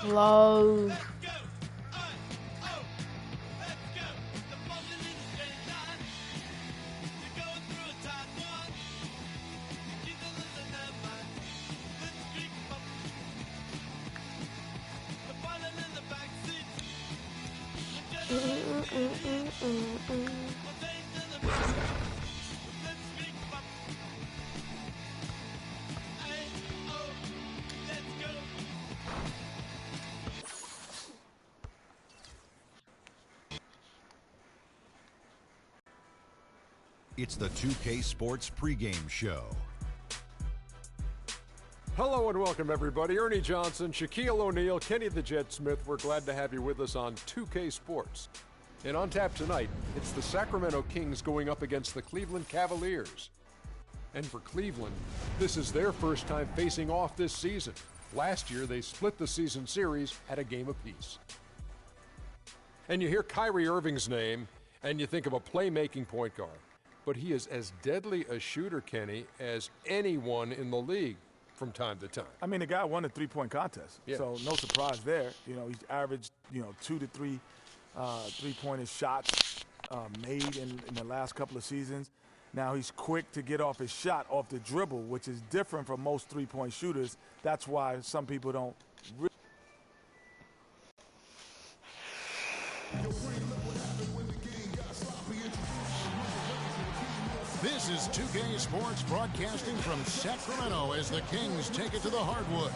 Low. It's the 2K Sports pregame show. Hello and welcome, everybody. Ernie Johnson, Shaquille O'Neal, Kenny the Jet Smith. We're glad to have you with us on 2K Sports. And on tap tonight, it's the Sacramento Kings going up against the Cleveland Cavaliers. And for Cleveland, this is their first time facing off this season. Last year, they split the season series at a game apiece. And you hear Kyrie Irving's name, and you think of a playmaking point guard. But he is as deadly a shooter, Kenny, as anyone in the league from time to time. I mean, the guy won the three-point contest, so no surprise there. You know, he's averaged, 2 to 3 three-pointer shots made in the last couple of seasons. Now he's quick to get off his shot off the dribble, which is different from most three-point shooters. That's why some people don't really. This is 2K Sports broadcasting from Sacramento as the Kings take it to the hardwood.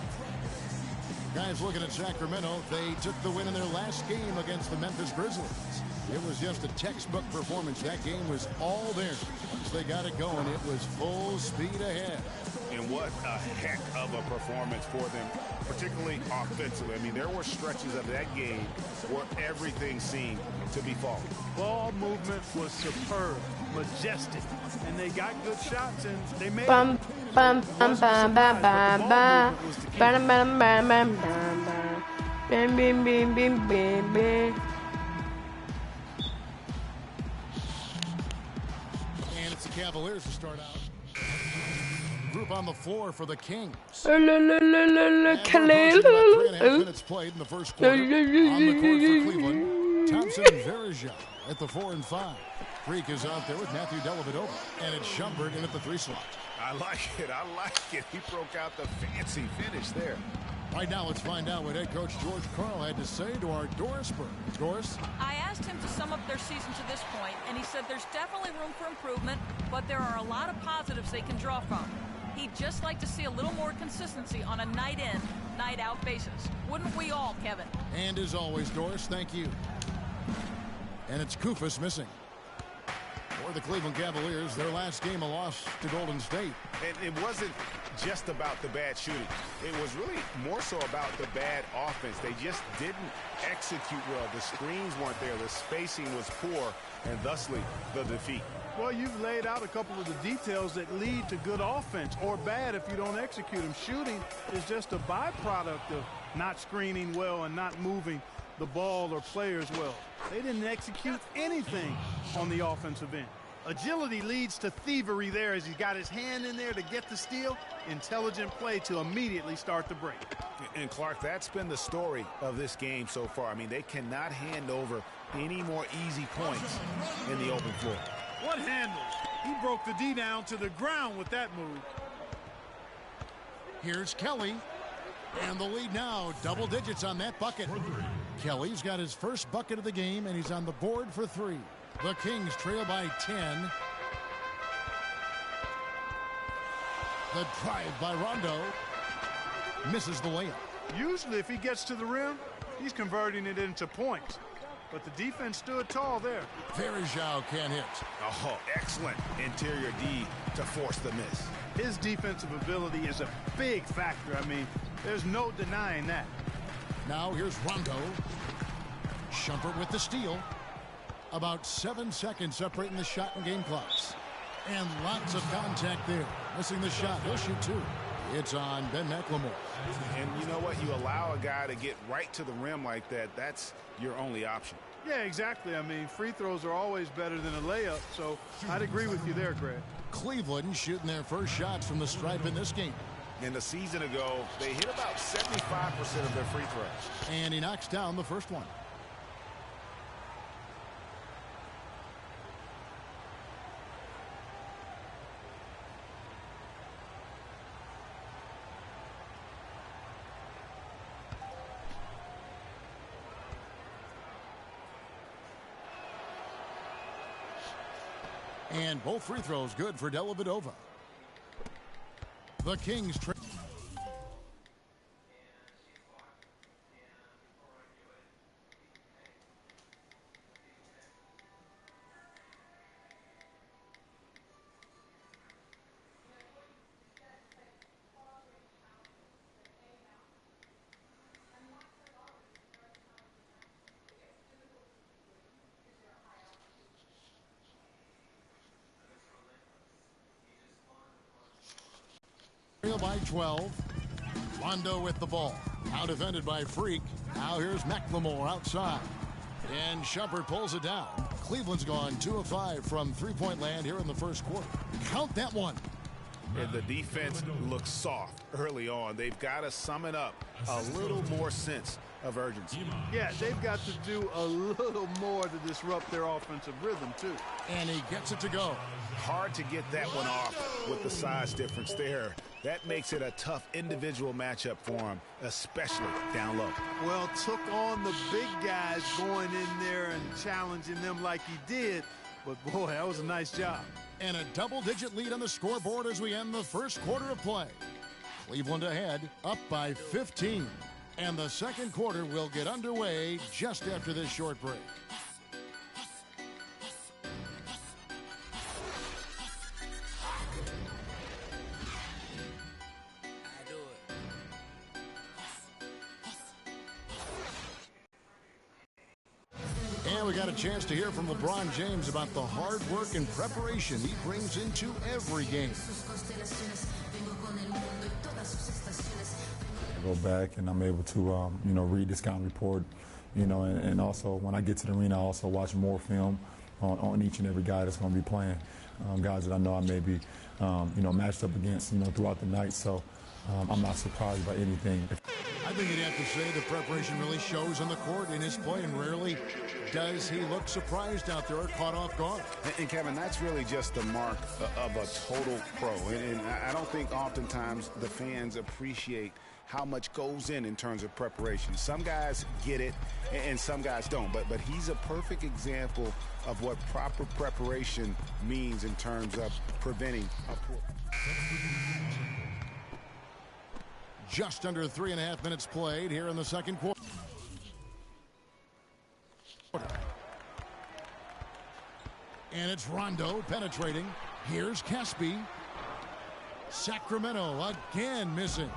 Guys, looking at Sacramento, they took the win in their last game against the Memphis Grizzlies. It was just a textbook performance. That game was all theirs. Once they got it going, it was full speed ahead. And what a heck of a performance for them, particularly offensively. I mean, there were stretches of that game where everything seemed to be falling. Ball movement was superb, majestic, and they got good shots, and they made Bum bum bum bum bum bum bum. Bum bum bum bum bum bum. Bim bim bim bim bim bim. And it's the Cavaliers to start out. Group on the floor for the Kings. Khalil. 3.5 minutes played in the first quarter. On the court for Cleveland, Thompson and Varejao at the 4 and 5. Freak is out there with Matthew Dellavedova, and it's Shumpert in at the 3 slot. I like it. I like it. He broke out the fancy finish there. Right now, let's find out what head coach George Karl had to say to our Doris Burke. Doris? I asked him to sum up their season to this point, and he said there's definitely room for improvement, but there are a lot of positives they can draw from. He'd just like to see a little more consistency on a night-in, night-out basis. Wouldn't we all, Kevin? And as always, Doris, thank you. And it's Koufos missing. For the Cleveland Cavaliers, their last game a loss to Golden State. And it wasn't just about the bad shooting. It was really more so about the bad offense. They just didn't execute well. The screens weren't there. The spacing was poor, and thusly the defeat. Well, you've laid out a couple of the details that lead to good offense or bad if you don't execute them. Shooting is just a byproduct of not screening well and not moving the ball or players well. They didn't execute anything on the offensive end. Agility leads to thievery there as he's got his hand in there to get the steal. Intelligent play to immediately start the break. And Clark, that's been the story of this game so far. I mean, they cannot hand over any more easy points in the open floor. What handles? He broke the D down to the ground with that move. Here's Kelly. And the lead now, double digits on that bucket. Kelly's got his first bucket of the game, and he's on the board for 3. The Kings trail by 10. The drive by Rondo. Misses the layup. Usually if he gets to the rim, he's converting it into points. But the defense stood tall there. Varejao can't hit. Oh, excellent interior D to force the miss. His defensive ability is a big factor. I mean, there's no denying that. Now here's Rondo. Shumpert with the steal. About 7 seconds separating the shot and game clocks. And lots of contact there. Missing the shot. He'll shoot 2. It's on Ben McLemore. And you know what? You allow a guy to get right to the rim like that. That's your only option. Yeah, exactly. I mean, free throws are always better than a layup. So I'd agree with you there, Greg. Cleveland shooting their first shots from the stripe in this game. And a season ago, they hit about 75% of their free throws. And he knocks down the first one. And both free throws good for Dellavedova. The Kings trade. By 12. Rondo with the ball. Now defended by Freak. Now here's McLemore outside. And Shumpert pulls it down. Cleveland's gone 2 of 5 from three-point land here in the first quarter. Count that one. And the defense looks soft early on. They've got to sum it up a little more sense of urgency. Yeah, they've got to do a little more to disrupt their offensive rhythm, too. And he gets it to go. Hard to get that one off with the size difference there. That makes it a tough individual matchup for him, especially down low. Well, took on the big guys going in there and challenging them like he did. But, boy, that was a nice job. And a double-digit lead on the scoreboard as we end the first quarter of play. Cleveland ahead, up by 15. And the second quarter will get underway just after this short break. And we got a chance to hear from LeBron James about the hard work and preparation he brings into every game. I go back and I'm able to, read the scouting report, and also when I get to the arena, I also watch more film on each and every guy that's going to be playing, guys that I know I may be, matched up against, throughout the night. So I'm not surprised by anything. I think you'd have to say the preparation really shows on the court in his play, and rarely does he look surprised out there or caught off guard. And Kevin, that's really just the mark of a total pro. And I don't think oftentimes the fans appreciate how much goes in terms of preparation. Some guys get it and some guys don't, but he's a perfect example of what proper preparation means in terms of preventing a poor. Just under 3.5 minutes played here in the second quarter. And it's Rondo penetrating. Here's Caspi. Sacramento again missing.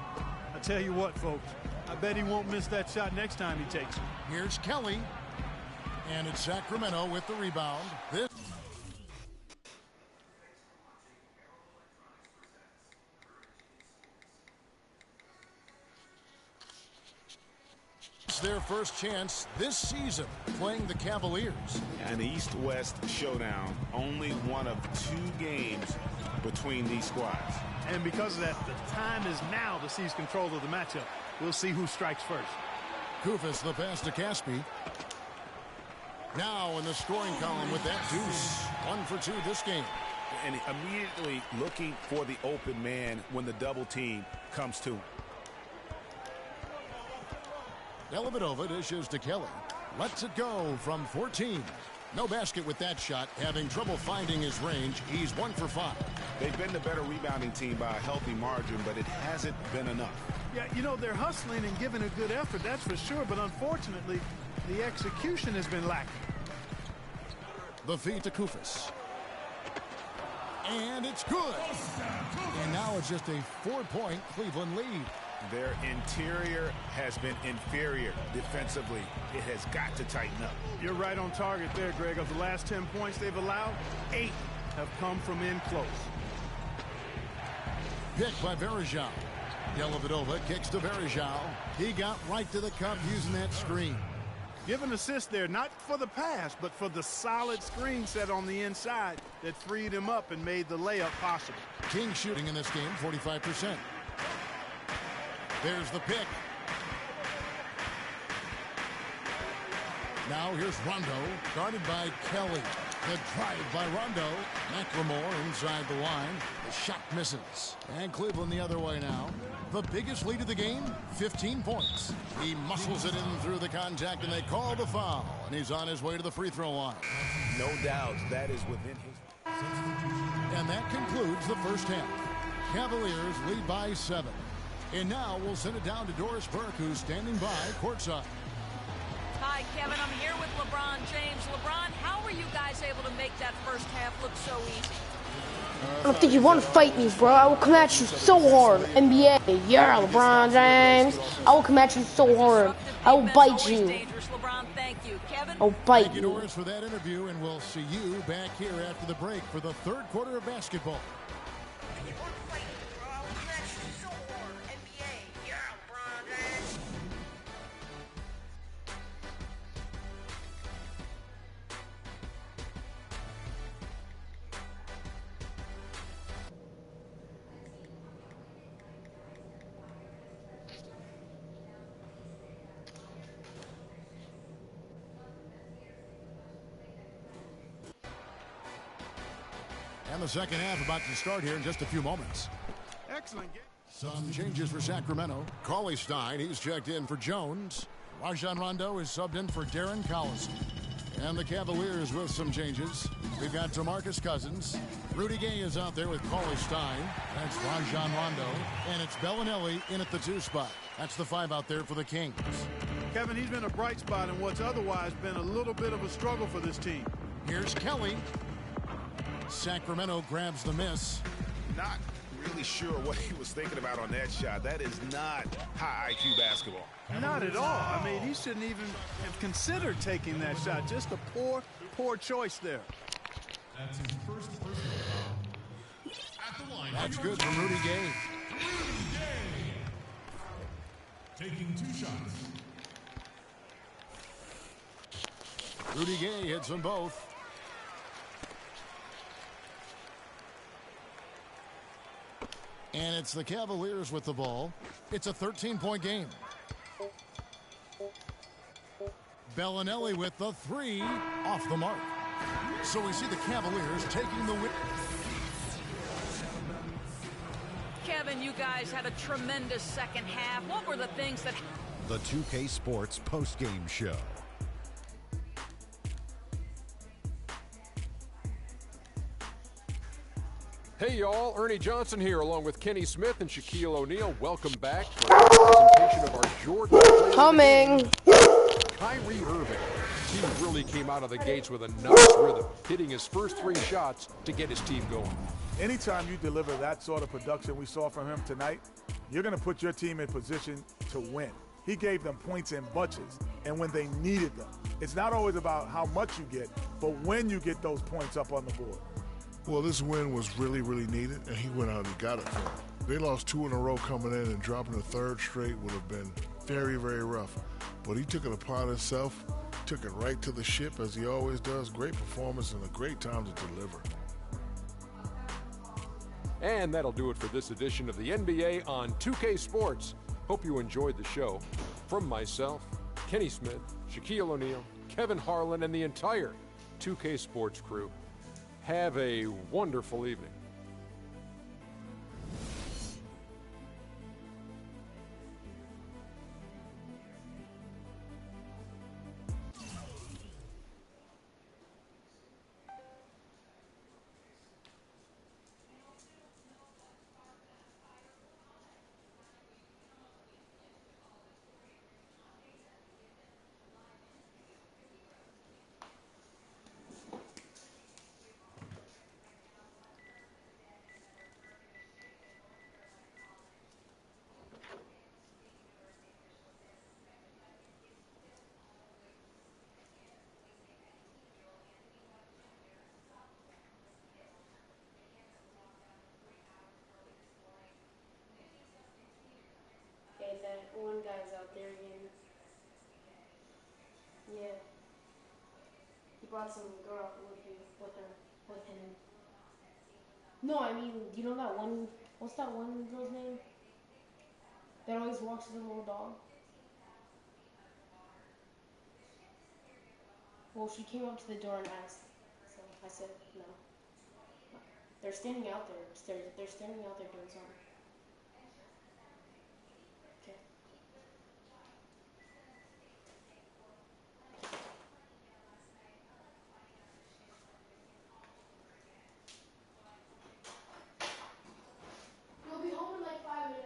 I tell you what, folks, I bet he won't miss that shot next time he takes it. Here's Kelly. And it's Sacramento with the rebound. This their first chance this season playing the Cavaliers. An East-West showdown, only one of 2 games between these squads. And because of that, the time is now to seize control of the matchup. We'll see who strikes first. Kufis the pass to Caspi. Now in the scoring column with that deuce. 1 for 2 this game. And immediately looking for the open man when the double team comes to him. Dellavedova dishes to Kelly. Lets it go from 14. No basket with that shot. Having trouble finding his range. He's 1 for 5. They've been the better rebounding team by a healthy margin, but it hasn't been enough. Yeah, you know, they're hustling and giving a good effort, that's for sure, but unfortunately, the execution has been lacking. The feed to Koufos. And it's good. And now it's just a 4-point Cleveland lead. Their interior has been inferior defensively. It has got to tighten up. You're right on target there, Greg. Of the last 10 points they've allowed, 8 have come from in close. Pick by Varejao. Dellavedova kicks to Varejao. He got right to the cup using that screen. Give an assist there, not for the pass, but for the solid screen set on the inside that freed him up and made the layup possible. King shooting in this game, 45%. There's the pick. Now here's Rondo, guarded by Kelly. The drive by Rondo. McLemore inside the line. The shot misses. And Cleveland the other way now. The biggest lead of the game, 15 points. He muscles it in through the contact, and they call the foul. And he's on his way to the free throw line. No doubt that is within his... And that concludes the first half. Cavaliers lead by 7. And now we'll send it down to Doris Burke, who's standing by courtside. Hi, Kevin. I'm here with LeBron James. LeBron, how were you guys able to make that first half look so easy? I don't think you want to fight me, bro. I will come at you so hard. NBA, yeah, LeBron James. I will come at you so hard. I will bite you. LeBron, thank you. Kevin? I'll bite Thank you, you. Doris, for that interview, and we'll see you back here after the break for the third quarter of basketball. And the second half about to start here in just a few moments. Excellent game. Some changes for Sacramento. Cauley Stein, he's checked in for Jones. Rajon Rondo is subbed in for Darren Collison. And the Cavaliers with some changes. We've got DeMarcus Cousins. Rudy Gay is out there with Cauley Stein. That's Rajon Rondo. And it's Bellinelli in at the 2 spot. That's the 5 out there for the Kings. Kevin, he's been a bright spot in what's otherwise been a little bit of a struggle for this team. Here's Kelly. Sacramento grabs the miss. Not really sure what he was thinking about on that shot. That is not high IQ basketball. Not at all. I mean, he shouldn't even have considered taking that shot. Just a poor choice there. That's his first personal foul. At the line. That's good from Rudy Gay. Rudy Gay. Taking 2 shots. Rudy Gay hits them both. And it's the Cavaliers with the ball. It's a 13-point game. Bellinelli with the 3 off the mark. So we see the Cavaliers taking the win. Kevin, you guys had a tremendous second half. What were the things that... The 2K Sports postgame show. Hey y'all, Ernie Johnson here along with Kenny Smith and Shaquille O'Neal. Welcome back for a presentation of our Jordan Coming. Kyrie Irving. He really came out of the gates with a nice rhythm, hitting his first 3 shots to get his team going. Anytime you deliver that sort of production we saw from him tonight, you're going to put your team in position to win. He gave them points in bunches, and when they needed them. It's not always about how much you get, but when you get those points up on the board. Well, this win was really, really needed, and he went out and got it for them. They lost 2 in a row coming in, and dropping the 3rd straight would have been very, very rough. But he took it upon himself, took it right to the ship, as he always does. Great performance and a great time to deliver. And that'll do it for this edition of the NBA on 2K Sports. Hope you enjoyed the show. From myself, Kenny Smith, Shaquille O'Neal, Kevin Harlan, and the entire 2K Sports crew, have a wonderful evening. one guy's out there again. Yeah. He brought some girl with him. No, I mean, you know that one, what's that one girl's name? That always walks with a little dog? Well, she came up to the door and asked, so I said no. They're standing out there. They're standing out there doing something. Okay. We'll be home in like 5 minutes.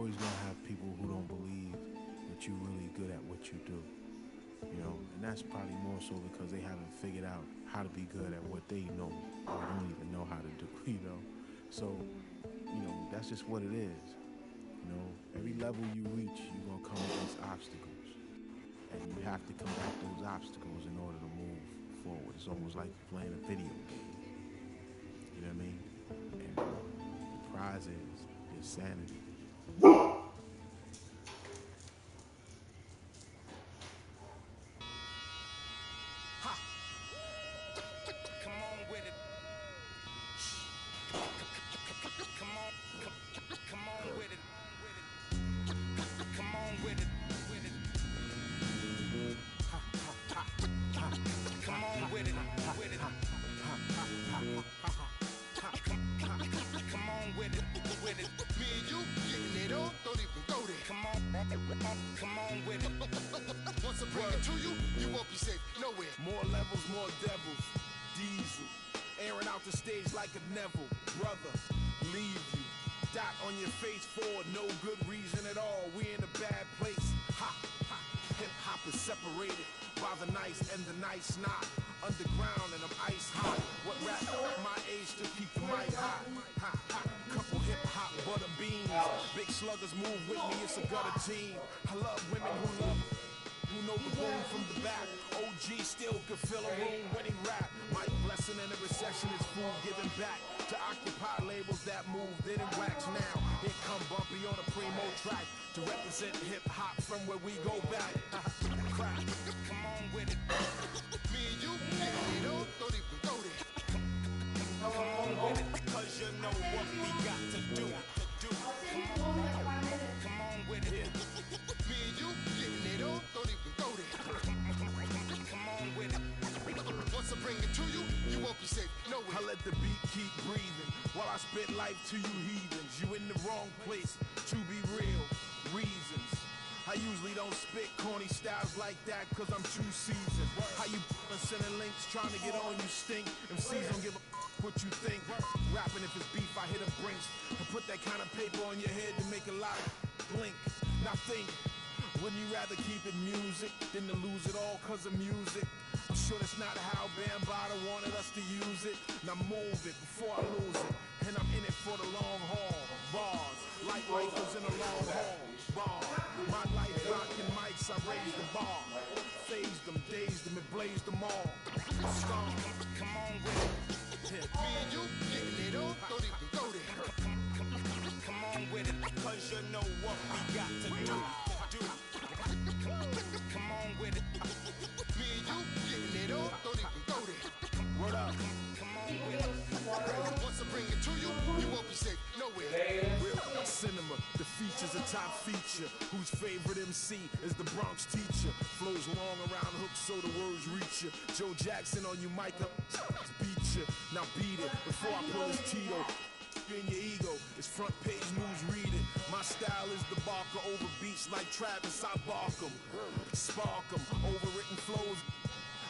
always gonna have people who don't believe that you're really good at what you do. You know, and that's probably more so because they haven't figured out how to be good at what they know or don't even know how to do, you know. So, you know, that's just what it is. You know, every level you reach, you're gonna come against obstacles. And you have to combat those obstacles in order to move forward. It's almost like playing a video game. You know what I mean? And the prize is your sanity. More levels, more devils. Diesel, airing out the stage like a Neville. Brother, leave you. Dot on your face for no good reason at all. We in a bad place. Ha, ha. Hip hop is separated by the nice and the nice not. Underground and I'm ice hot. What rap my age to keep the mic hot? Ha, ha. Couple hip hop butter beans. Big sluggers move with me, it's a gutter team. I love women who know the boom from the back. OG still could fill a room when he rap. Mike Blessing in a recession is food giving back to occupy labels that move, didn't wax now. Here come Bumpy on a primo track to represent hip hop from where we go back. Crack, come on with it. Me and you, don't even go there. Come on with it, cause you know what we got to do. Come on with it. Me and you, don't even go there. Come on with it. Once I bring it to you, you won't be safe nowhere. I let the beat keep breathing while I spit life to you heathens. You in the wrong place, to be real, reasons. I usually don't spit corny styles like that cause I'm too seasoned. How you sending links trying to get on you stink. MCs don't give a what you think. Rapping if it's beef, I hit a brinks and put that kind of paper on your head to make a lot of blink. Now think, wouldn't you rather keep it music than to lose it all cause of music? I'm sure that's not how Bambaataa wanted us to use it. Now move it before I lose it. And I'm in it for the long haul. Bars, like rifles in a long haul. Bar, my life rocking mics, I raised the bar. Phased them, dazed them, and blazed them all. Strong, come on with it. Yeah. Me and you, getting it on, don't even go there. Come on with it, cause you know what we got to do. Come on with it. Me and you, getting it on, don't even go there. Word up, come on with it. Once I bring it to you, you won't be safe nowhere. Real cinema, the feature's a top feature. Whose favorite MC is the Bronx teacher? Flows long around hooks so the words reach you. Joe Jackson on you, Micah, beat you. Now beat it before I pull his Tito. In your ego, it's front page news, read it. My style is the Barker over beats like Travis, I bark 'em. Spark 'em, overwritten flows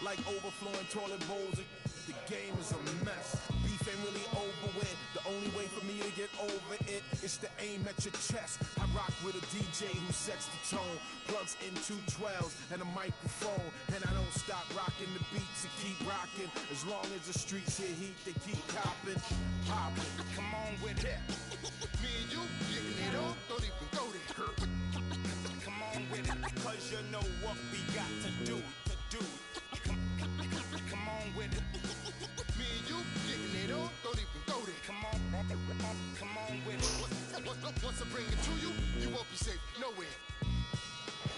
like overflowing toilet bowls. The game is a mess. Beef ain't really over with. The only way for me to get over it is to aim at your chest. I rock with a DJ who sets the tone, plugs in 212s and a microphone, and I don't stop rocking the beats and keep rocking. As long as the streets hear heat, they keep copping, popping. Come on with it. Me and you, getting it on, don't even go there. Come on with it, cause you know what we got to do. Come on with it. Me and you, getting it on, don't even go there. Come on with it. Once I bring it to you, you won't be safe nowhere.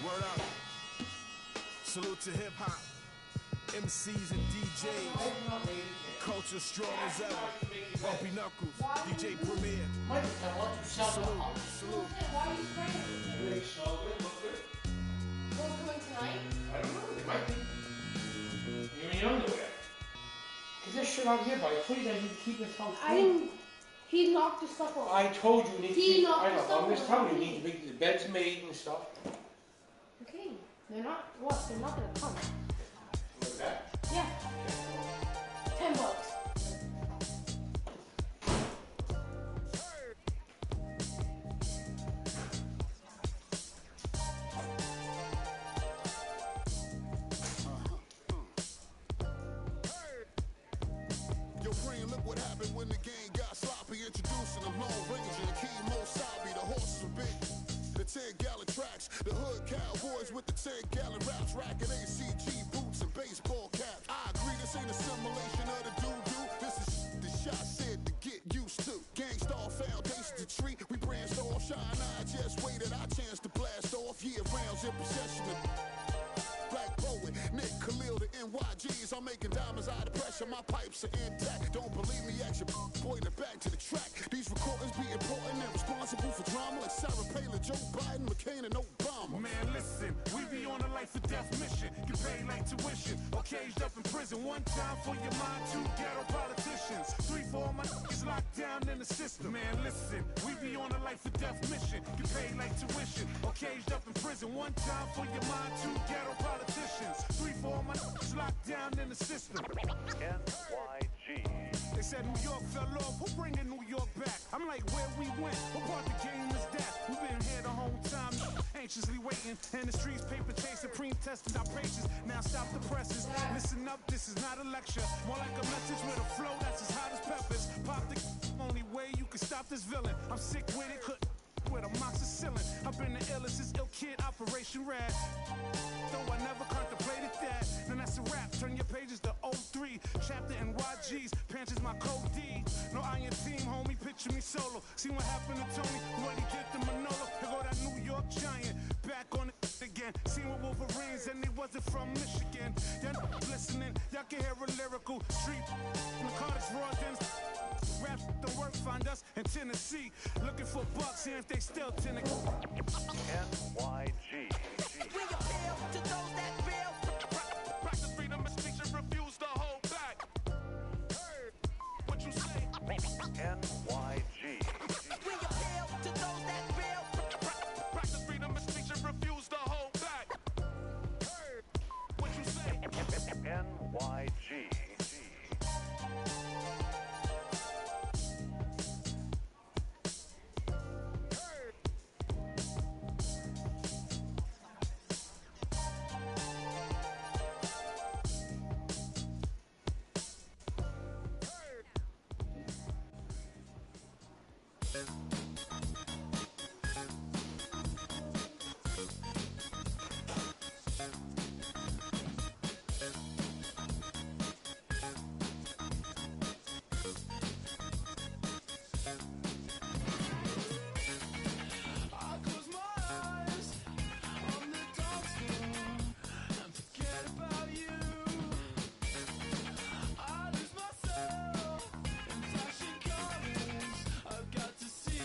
Word up. Salute to hip hop, MCs and DJs. Culture strong as ever. Bumpy Knuckles, DJ Premier. Salute. Why are you spraying? What's coming tonight? I don't know. It might be. You're in your underwear. Is there shit on here? But I told you that you keep this house clean. I didn't. He knocked the stuff off. I told you need to keep. I know. I'm just telling you, need to make the beds made and stuff. Okay. They're not. What? They're not gonna come. What's that? Yeah. $10. the Lone Ranger and Kimo Sabe, the horses were big. The 10-gallon tracks, the hood cowboys with the 10-gallon raps, racking ACG boots and baseball caps. I agree, this ain't a simulation of the doo-doo. This is the shot said to get used to. Gangstar foundation to treat, we branched off. Shine I just waited our chance to blast off. Year rounds in possession of Black Poet, Nick Khalil, the NYGs. I'm making diamonds out of pressure, my pipes are intact. Don't believe me, ask your boy to back to the track. These recordings be important and responsible for drama like Sarah Palin, Joe Biden, McCain, and Obama. Man, listen, we be on a life or death mission. Get paid like tuition or caged up in prison. One time for your mind, 2 ghetto politicians. 3 for all my niggas locked down in the system. Man, listen, we be on a life or death mission. Get paid like tuition or caged up in prison. One time for your mind, 2 ghetto politicians. 3 for all my niggas locked down in the system. NYG. They said New York fell off, who bringing New York back? I'm like, where we went, what part the game is that? We've been here the whole time, anxiously waiting. In the streets, paper chase, supreme testing our patience. Now stop the presses, listen up, this is not a lecture. More like a message with a flow that's as hot as peppers. Pop the only way you can stop this villain. I'm sick with it, with amoxicillin. I've been the illest, this ill kid, Operation Rad. Though I never contemplated that. Then that's a wrap, turn your pages to 03. Chapter NYG's, Pants is my code D. No iron team, homie, picture me solo. See what happened to Tony, what he did to Manolo. Here go that New York Giant, back on it again. Seen with Wolverines and they wasn't from Michigan. Y'all listening, y'all can hear a lyrical street. Narcotics, Rawdens. Rap don't work, find us in Tennessee. Looking for bucks, see if they still tentacle. NYG. We appeal to those that feel. Practice freedom of speech and refuse to hold back. Hey, what you say? NYG. We appeal to those that feel. Practice freedom of speech and refuse to hold back. Hey, what you say? NYG. I've got to see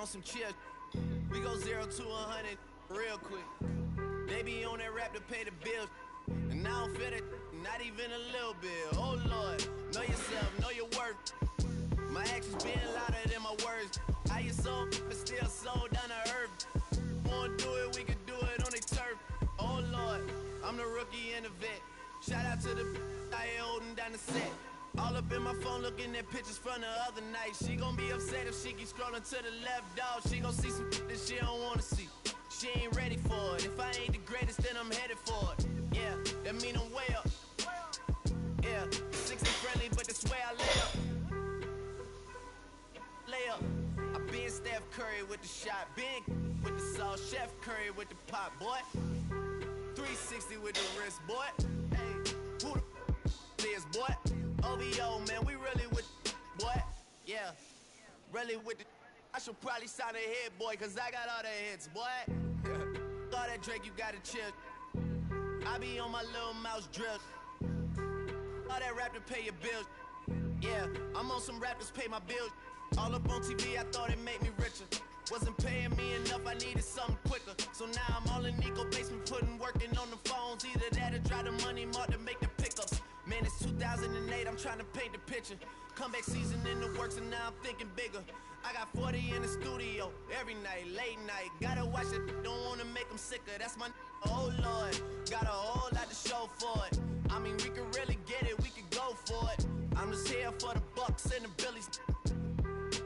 on some chill. We go 0 to 100 real quick. They be on that rap to pay the bills. And I don't feel it, not even a little bit. Oh Lord, know yourself, know your worth. My actions being louder than my words. How you so, but still so down to earth. Wanna do it, we can do it on the turf. Oh Lord, I'm the rookie and the vet. Shout out to the I ain't holding down the set. All up in my phone looking at pictures from the other night. She gon' be upset if she keep scrolling to the left, dog. She gon' see some that she don't wanna see. She ain't ready for it. If I ain't the greatest, then I'm headed for it. Yeah, that mean I'm way up. Yeah, 60 friendly, but that's where I lay up. Lay up. I been Steph Curry with the shot, been with the sauce, Chef Curry with the pop, boy. 360 with the wrist, boy. Hey, who the is, boy? OVO, man, we really with boy. Yeah, really with the. I should probably sign a hit, boy, cause I got all the hits, boy. All that Drake, you gotta chill. I be on my little mouse drip. All that rap to pay your bills. Yeah, I'm on some rappers pay my bills. All up on TV, I thought it made me richer. Wasn't paying me enough, I needed something quicker. So now I'm all in Nico basement, working on the phones. Either that or try the money mark to make the pickups. Man, it's 2008, I'm trying to paint the picture. Comeback season in the works and now I'm thinking bigger. I got 40 in the studio, every night, late night. Gotta watch it, don't wanna make them sicker. That's my oh Lord, got a whole lot to show for it. I mean, we could really get it, we could go for it. I'm just here for the Bucks and the Billies.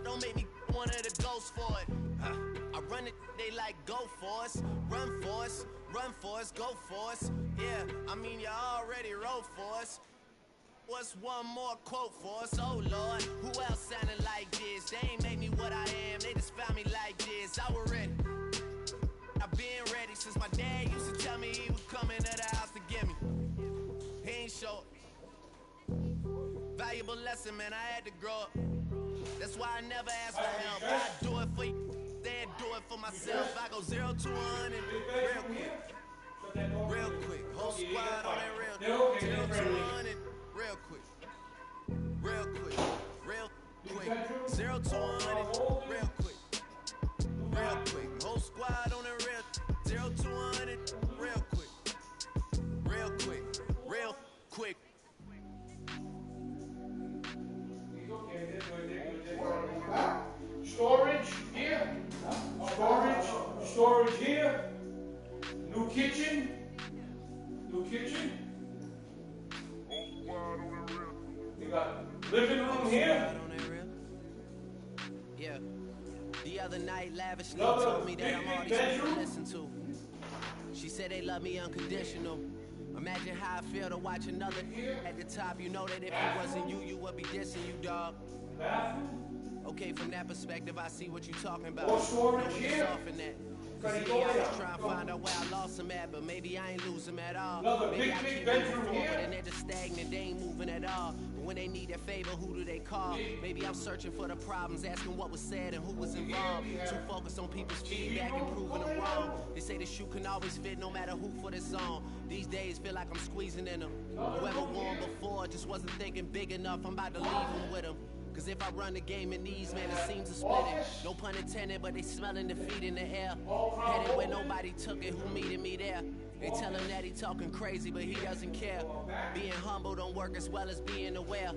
Don't make me one of the ghosts for it. I run it, they like go for us, run for us, run for us, go for us. Yeah, I mean you already wrote for us. What's one more quote for us? Oh Lord, who else sounded like this? They ain't made me what I am, they just found me like this. I was ready, I've been ready since my dad used to tell me he was coming to the house to get me. He ain't show valuable lesson, man, I had to grow up. That's why I never ask for help. I do it for you, then do it for myself. I go 0 to 100 real quick. Real quick. Whole squad on that real 0 to 100 real quick. Real quick. Real quick. 0 to 100 real quick. Real quick. Whole squad on that real 0 to 100 real quick. Real quick. Real quick. Storage here, storage here, new kitchen. You got living room here. Yeah. The other night, lavishly told me that I'm all these people to listen to. She said they love me unconditional. Imagine how I feel to watch another at the top. You know that if it wasn't you, you would be dissing you, dog. Okay, from that perspective, I see what you're talking about. More storage here. Soften that. Cause I was trying to find out where I lost them at, but maybe I ain't lose them at all. Another maybe I big keep bedroom moving here. forward and they're just stagnant, they ain't moving at all. But when they need a favor, who do they call? Maybe I'm searching for the problems, asking what was said and who was involved. Too focused on people's feedback and proving them wrong. They say the shoe can always fit no matter who for this song. These days feel like I'm squeezing in them. Whoever won before just wasn't thinking big enough. I'm about to leave them with them. Cause if I run the game in these, man, it seems to split it. No pun intended, but they smelling defeat in the air. Headed where nobody took it, who meeted me there? They tell him that he talking crazy, but he doesn't care. Being humble don't work as well as being aware.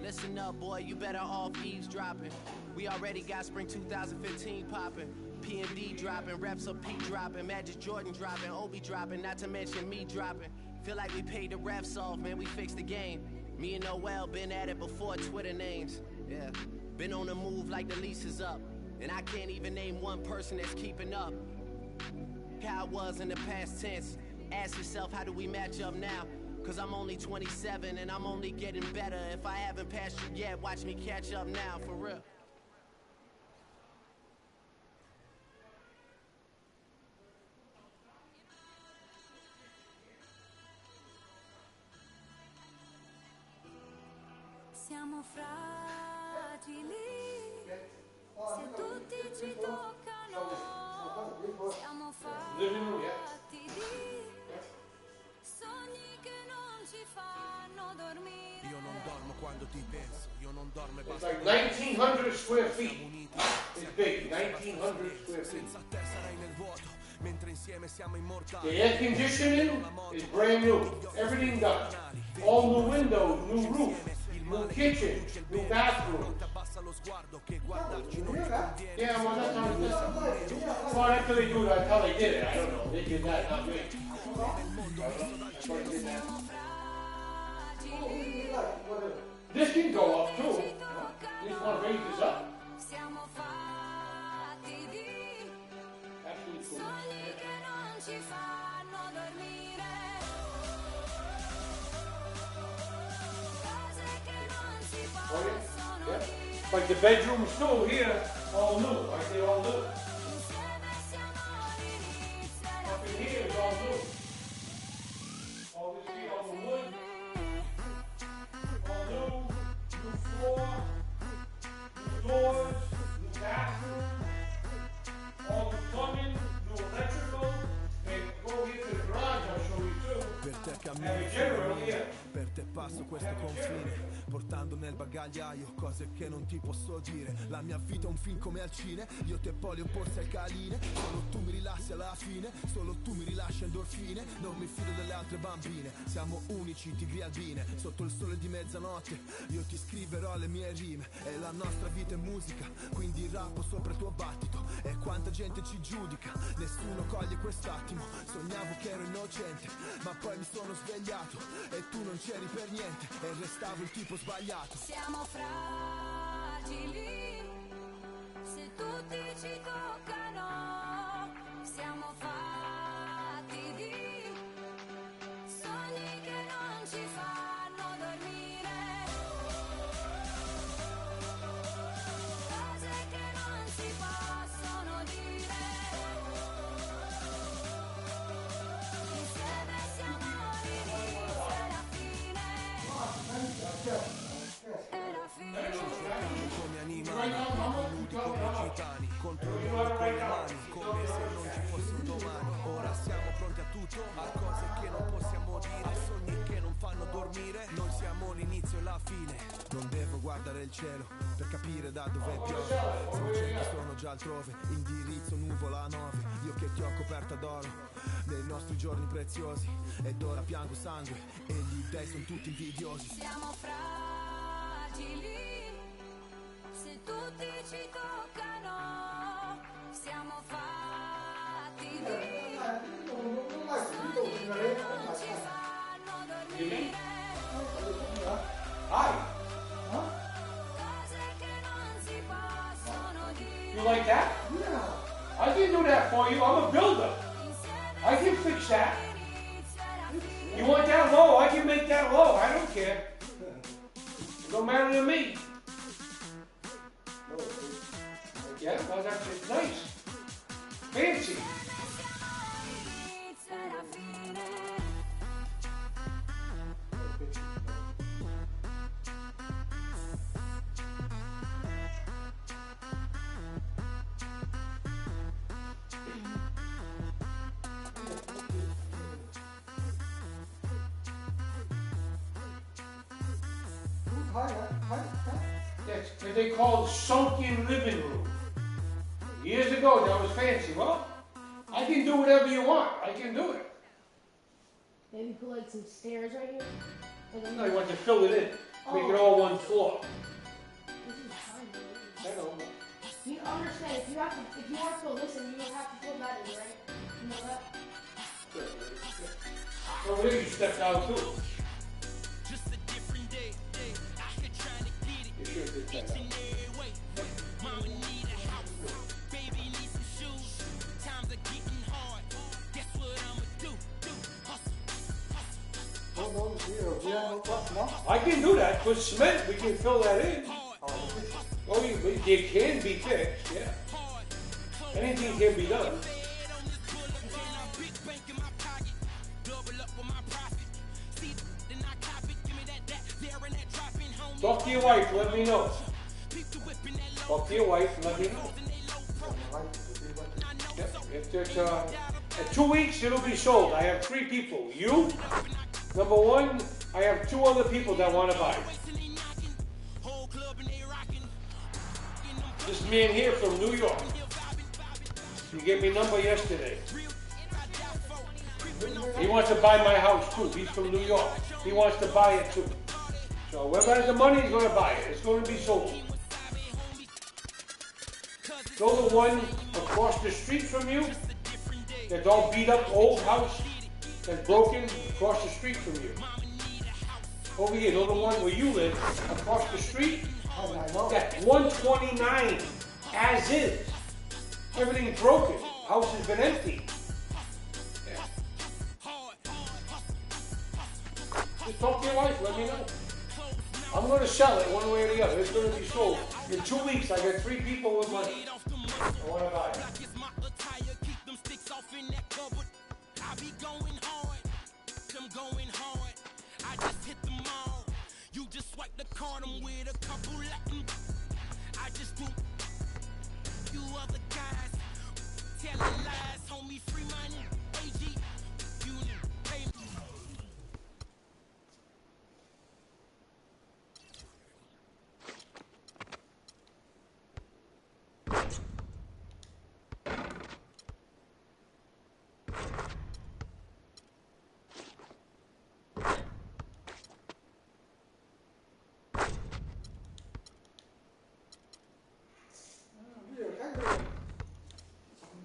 Listen up, boy, you better off eavesdropping. We already got spring 2015 popping. P&D dropping, reps up P dropping, Magic Jordan dropping, Obi dropping, not to mention me dropping. Feel like we paid the refs off, man, we fixed the game. Me and Noel been at it before Twitter names. Yeah, been on the move like the lease is up. And I can't even name one person that's keeping up. How it was in the past tense. Ask yourself, how do we match up now? Cause I'm only 27 and I'm only getting better. If I haven't passed you yet, watch me catch up now, for real. Siamo fragili, se tutti ci toccano, siamo fatti di sogni che non ci fanno dormire. Io non dormo quando ti penso, io non dormo e It's basta. like 1,900 square feet. It's big. 1,900 square feet. The air conditioning is brand new. Everything done. All new windows, new roof, new kitchen, new bathroom. Yeah, well, that's how it is. Well, after they do it, that's how they did it. I don't know. They did that, not me. That's why they did that. This can go up too. This one raises up. Actually, cool. Oh, yeah. Yeah. Like the bedroom's too here, all new. Right there, all new. Up in here is all new. All this here, all the wood. All new. New floor. New doors. New bathroom. All the plumbing. New electrical. And go here to the garage, I'll show you too. Have a general here. Per te passo questo confine, portando nel bagagliaio cose che non ti posso dire. La mia vita è un film come al cine, io te polio porsi al caline. Solo tu mi rilassi alla fine, solo tu mi rilasci endorfine. Non mi fido delle altre bambine, siamo unici tigri albine. Sotto il sole di mezzanotte io ti scriverò le mie rime. E la nostra vita è musica, quindi rappo sopra il tuo battito. E quanta gente ci giudica, nessuno coglie quest'attimo. Sognavo che ero innocente, ma poi mi sono svegliato e tu non c'eri per niente e restavo il tipo sbagliato. Siamo fragili, se tutti ci toccano, siamo fatti di sogni che non ci fanno dormire, cose che non si possono dire, insieme siamo l'inizio e la fine. Come animali, nudi come gitani, contro il mondo con le mani, come se non ci fosse un domani. Ora siamo pronti a tutto, a cose che non possiamo dire, sogni che non fanno dormire. Noi siamo l'inizio e la fine. Non devo guardare il cielo per capire da dove piove. Se sono già altrove, indirizzo nuvola 9. Io che ti ho coperta d'oro nei nostri giorni preziosi, ed ora piango sangue e gli dei sono tutti invidiosi. Siamo fragili, se tutti ci toccano, siamo fatti di sogni che non ci fanno dormire, cose che non si possono dire. You like that? Yeah. I can do that for you. I'm a builder. I can fix that. You want that low? I can make that low. I don't care. It don't matter to me. Yeah, well, that's nice. Fancy. That's what they call sunken living room. Years ago, that was fancy. Well, I can do whatever you want. I can do it. Maybe put like some stairs right here. And then No, you want to fill it in. Make it all one floor. This is fine, dude. I know. You understand? If you want to listen, you have to put that in, right? You know that? Over here, you stepped out too. You should have did that. I can do that. With cement, we can fill that in. Oh, it can be fixed, yeah. Anything can be done. Talk to your wife, let me know. Talk to your wife and let me know. If there's, in 2 weeks, it'll be sold. I have 3 people. You, number 1, I have 2 other people that want to buy. This man here from New York. He gave me a number yesterday. He wants to buy my house too. He's from New York. He wants to buy it too. So whoever has the money is going to buy it. It's going to be sold. So the one across the street from you, that's all beat up, old house, that's broken, across the street from you. Over here, the one where you live, across the street, that's 129, as is. Everything's broken. House has been empty. Just talk to your wife, let me know. I'm going to sell it one way or the other. It's going to be sold. In 2 weeks, I got 3 people with money. I want to buy it. I just hit them all. You just swipe the card, I'm with a couple Latin. I just do you other guys telling lies, homie, free money. AG, you pay me.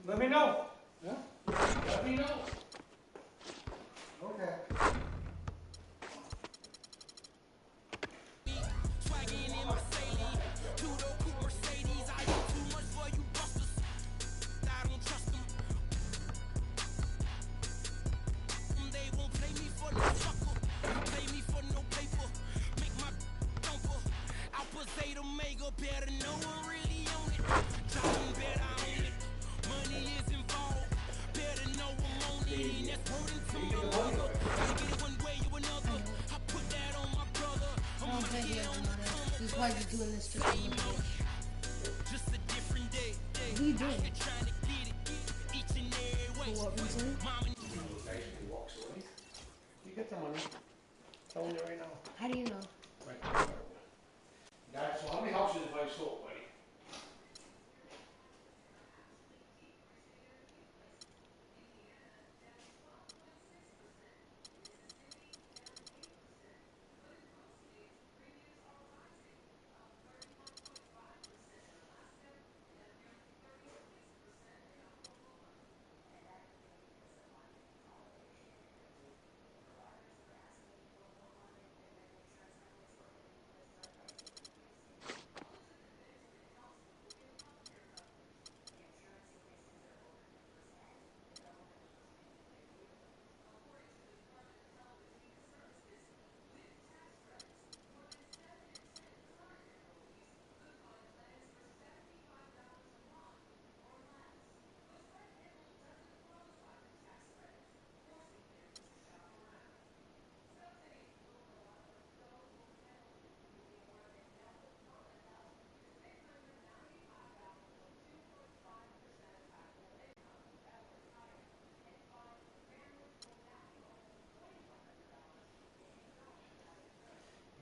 Let me know. Yeah? Let me know. Okay. Better know I'm really on it. Driving better on it. Money is involved. Better know I'm on it. And that's wording to my mother. Gotta get it one way or another. I put that on my brother. I'm gonna get on my brother. This is why you're doing this to me. Just a different day. What are you doing? Trying to get it each and every way. For what reason? He walks away. You get the money. Telling you right now. How do you know? Right. So how many houses have I sold, buddy?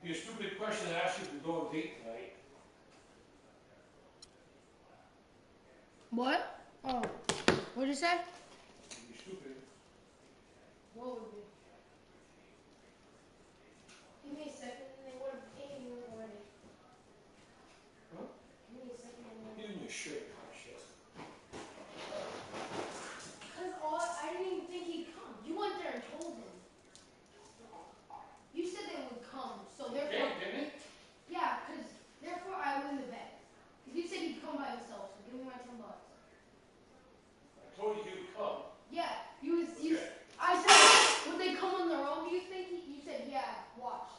It'd be a stupid question to ask you if you go on a date tonight. What? Oh. What did you say? It'd be stupid. What would be? Give me a second and they would have paid me already. Huh? Give me a second and they Give me your shirt. Shit. Because I didn't even think he'd come. You went there and told him. You said they would come, so therefore... Didn't it? Yeah, because therefore I win the bet. Because you said he'd come by himself, so give me my $10. I told you he would come. Yeah, you Okay. I said, would they come on their own, do you think? You said, yeah, watch.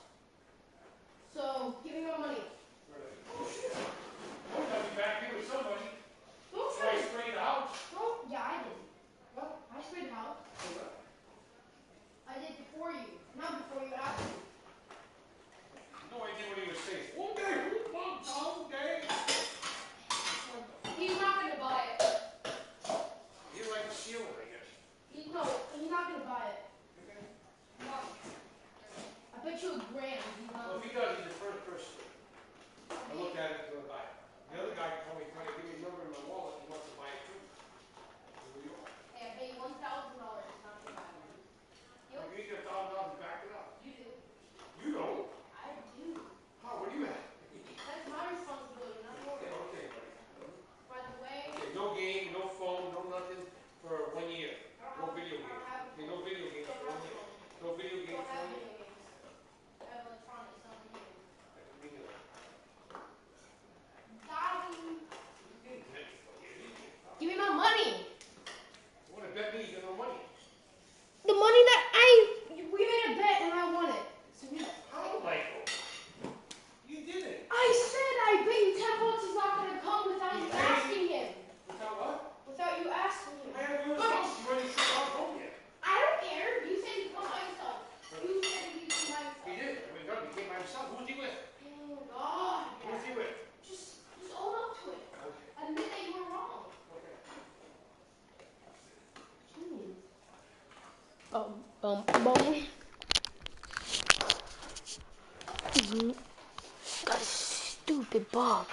game, no phone, no nothing for 1 year. No video games. Okay, no video games for 1 year. No video games for 1 year. Give me my money. You want to bet me? You got no money. The money that we made a bet and I won it. So How, Michael? You did it. I said I bet you $10 is not gonna come without you asking him. Without what? Without you asking him. I have yours house. You already said I'm home yet. I don't care. You said you come by yourself. You said you came by yourself. He did. I mean, God, he came by himself. Who's he with? Oh God. Who's he with? Just own up to it. Okay. Admit that you were wrong. Okay. Got a stupid ball.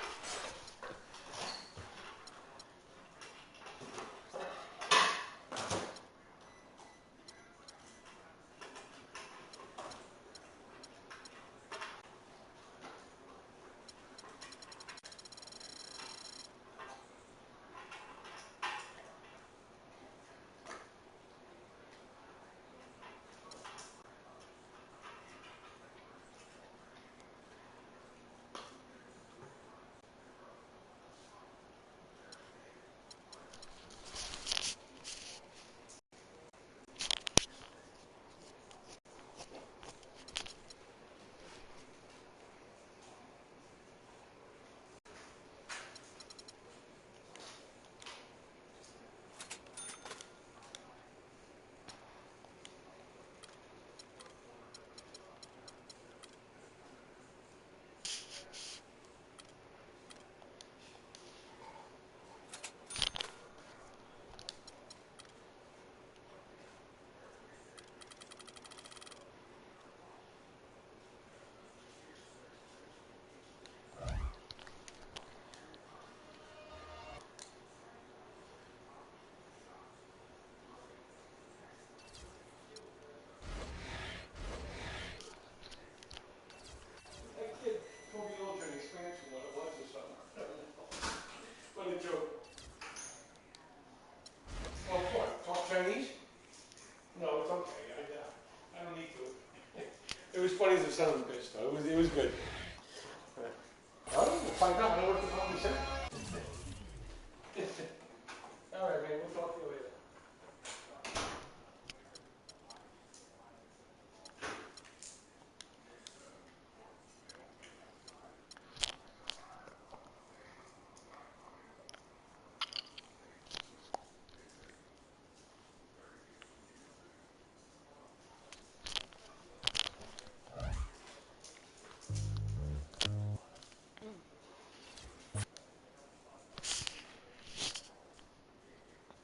Chinese? No, it's okay. I don't need to. It was funny as a son of a bitch, though. It was good. Well, we'll find out. I know what the company said. All right, man. We'll talk to you later.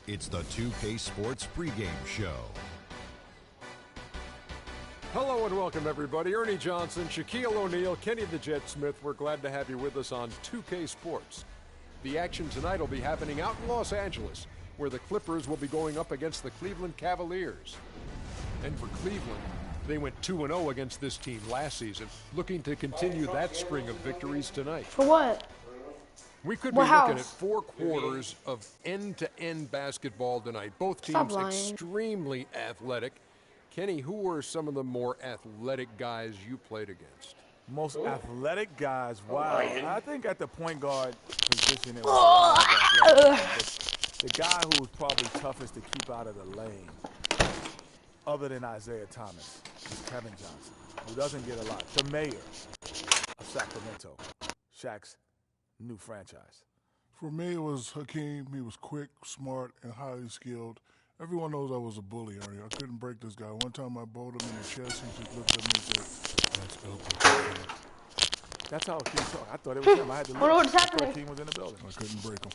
It's the 2K Sports pregame show. Hello and welcome, everybody. Ernie Johnson, Shaquille O'Neal, Kenny the Jet Smith. We're glad to have you with us on 2K Sports. The action tonight will be happening out in Los Angeles, where the Clippers will be going up against the Cleveland Cavaliers. And for Cleveland, they went 2-0 against this team last season, looking to continue that string of victories tonight. For what? We could be looking at 4 quarters of end-to-end basketball tonight. Both teams extremely athletic. Kenny, who were some of the more athletic guys you played against? Most athletic guys, wow. I think at the point guard position, it was the guy who was probably toughest to keep out of the lane, other than Isaiah Thomas, is Kevin Johnson, who doesn't get a lot. The mayor of Sacramento, Shaq's new franchise. For me, it was Hakeem. He was quick, smart, and highly skilled. Everyone knows I was a bully, Ernie. I couldn't break this guy. One time I bowled him in the chest. He just looked at me and said, "Let's go." That's how Hakeem saw. I thought it was him. I had to look. What's happening? Hakeem was in the building. I couldn't break him.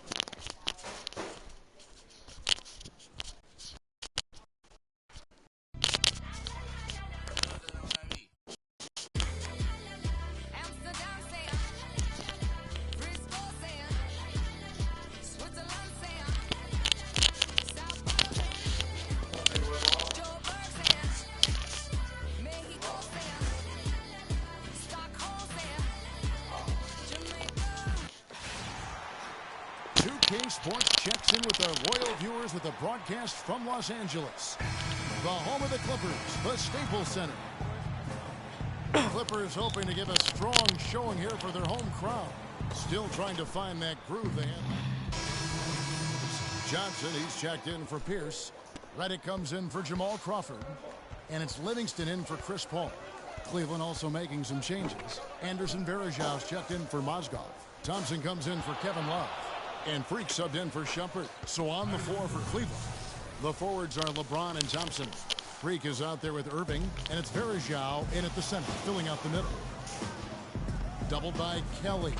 in with our loyal viewers with a broadcast from Los Angeles, the home of the Clippers, the Staples Center. Clippers hoping to give a strong showing here for their home crowd. Still trying to find that groove they have. Johnson, he's checked in for Pierce. Redick comes in for Jamal Crawford. And it's Livingston in for Chris Paul. Cleveland also making some changes. Anderson Varejau's checked in for Mozgov. Thompson comes in for Kevin Love. And Freak subbed in for Shumpert. So on the floor for Cleveland. The forwards are LeBron and Thompson. Freak is out there with Irving. And it's Varejao in at the center, filling out the middle. Doubled by Kelly.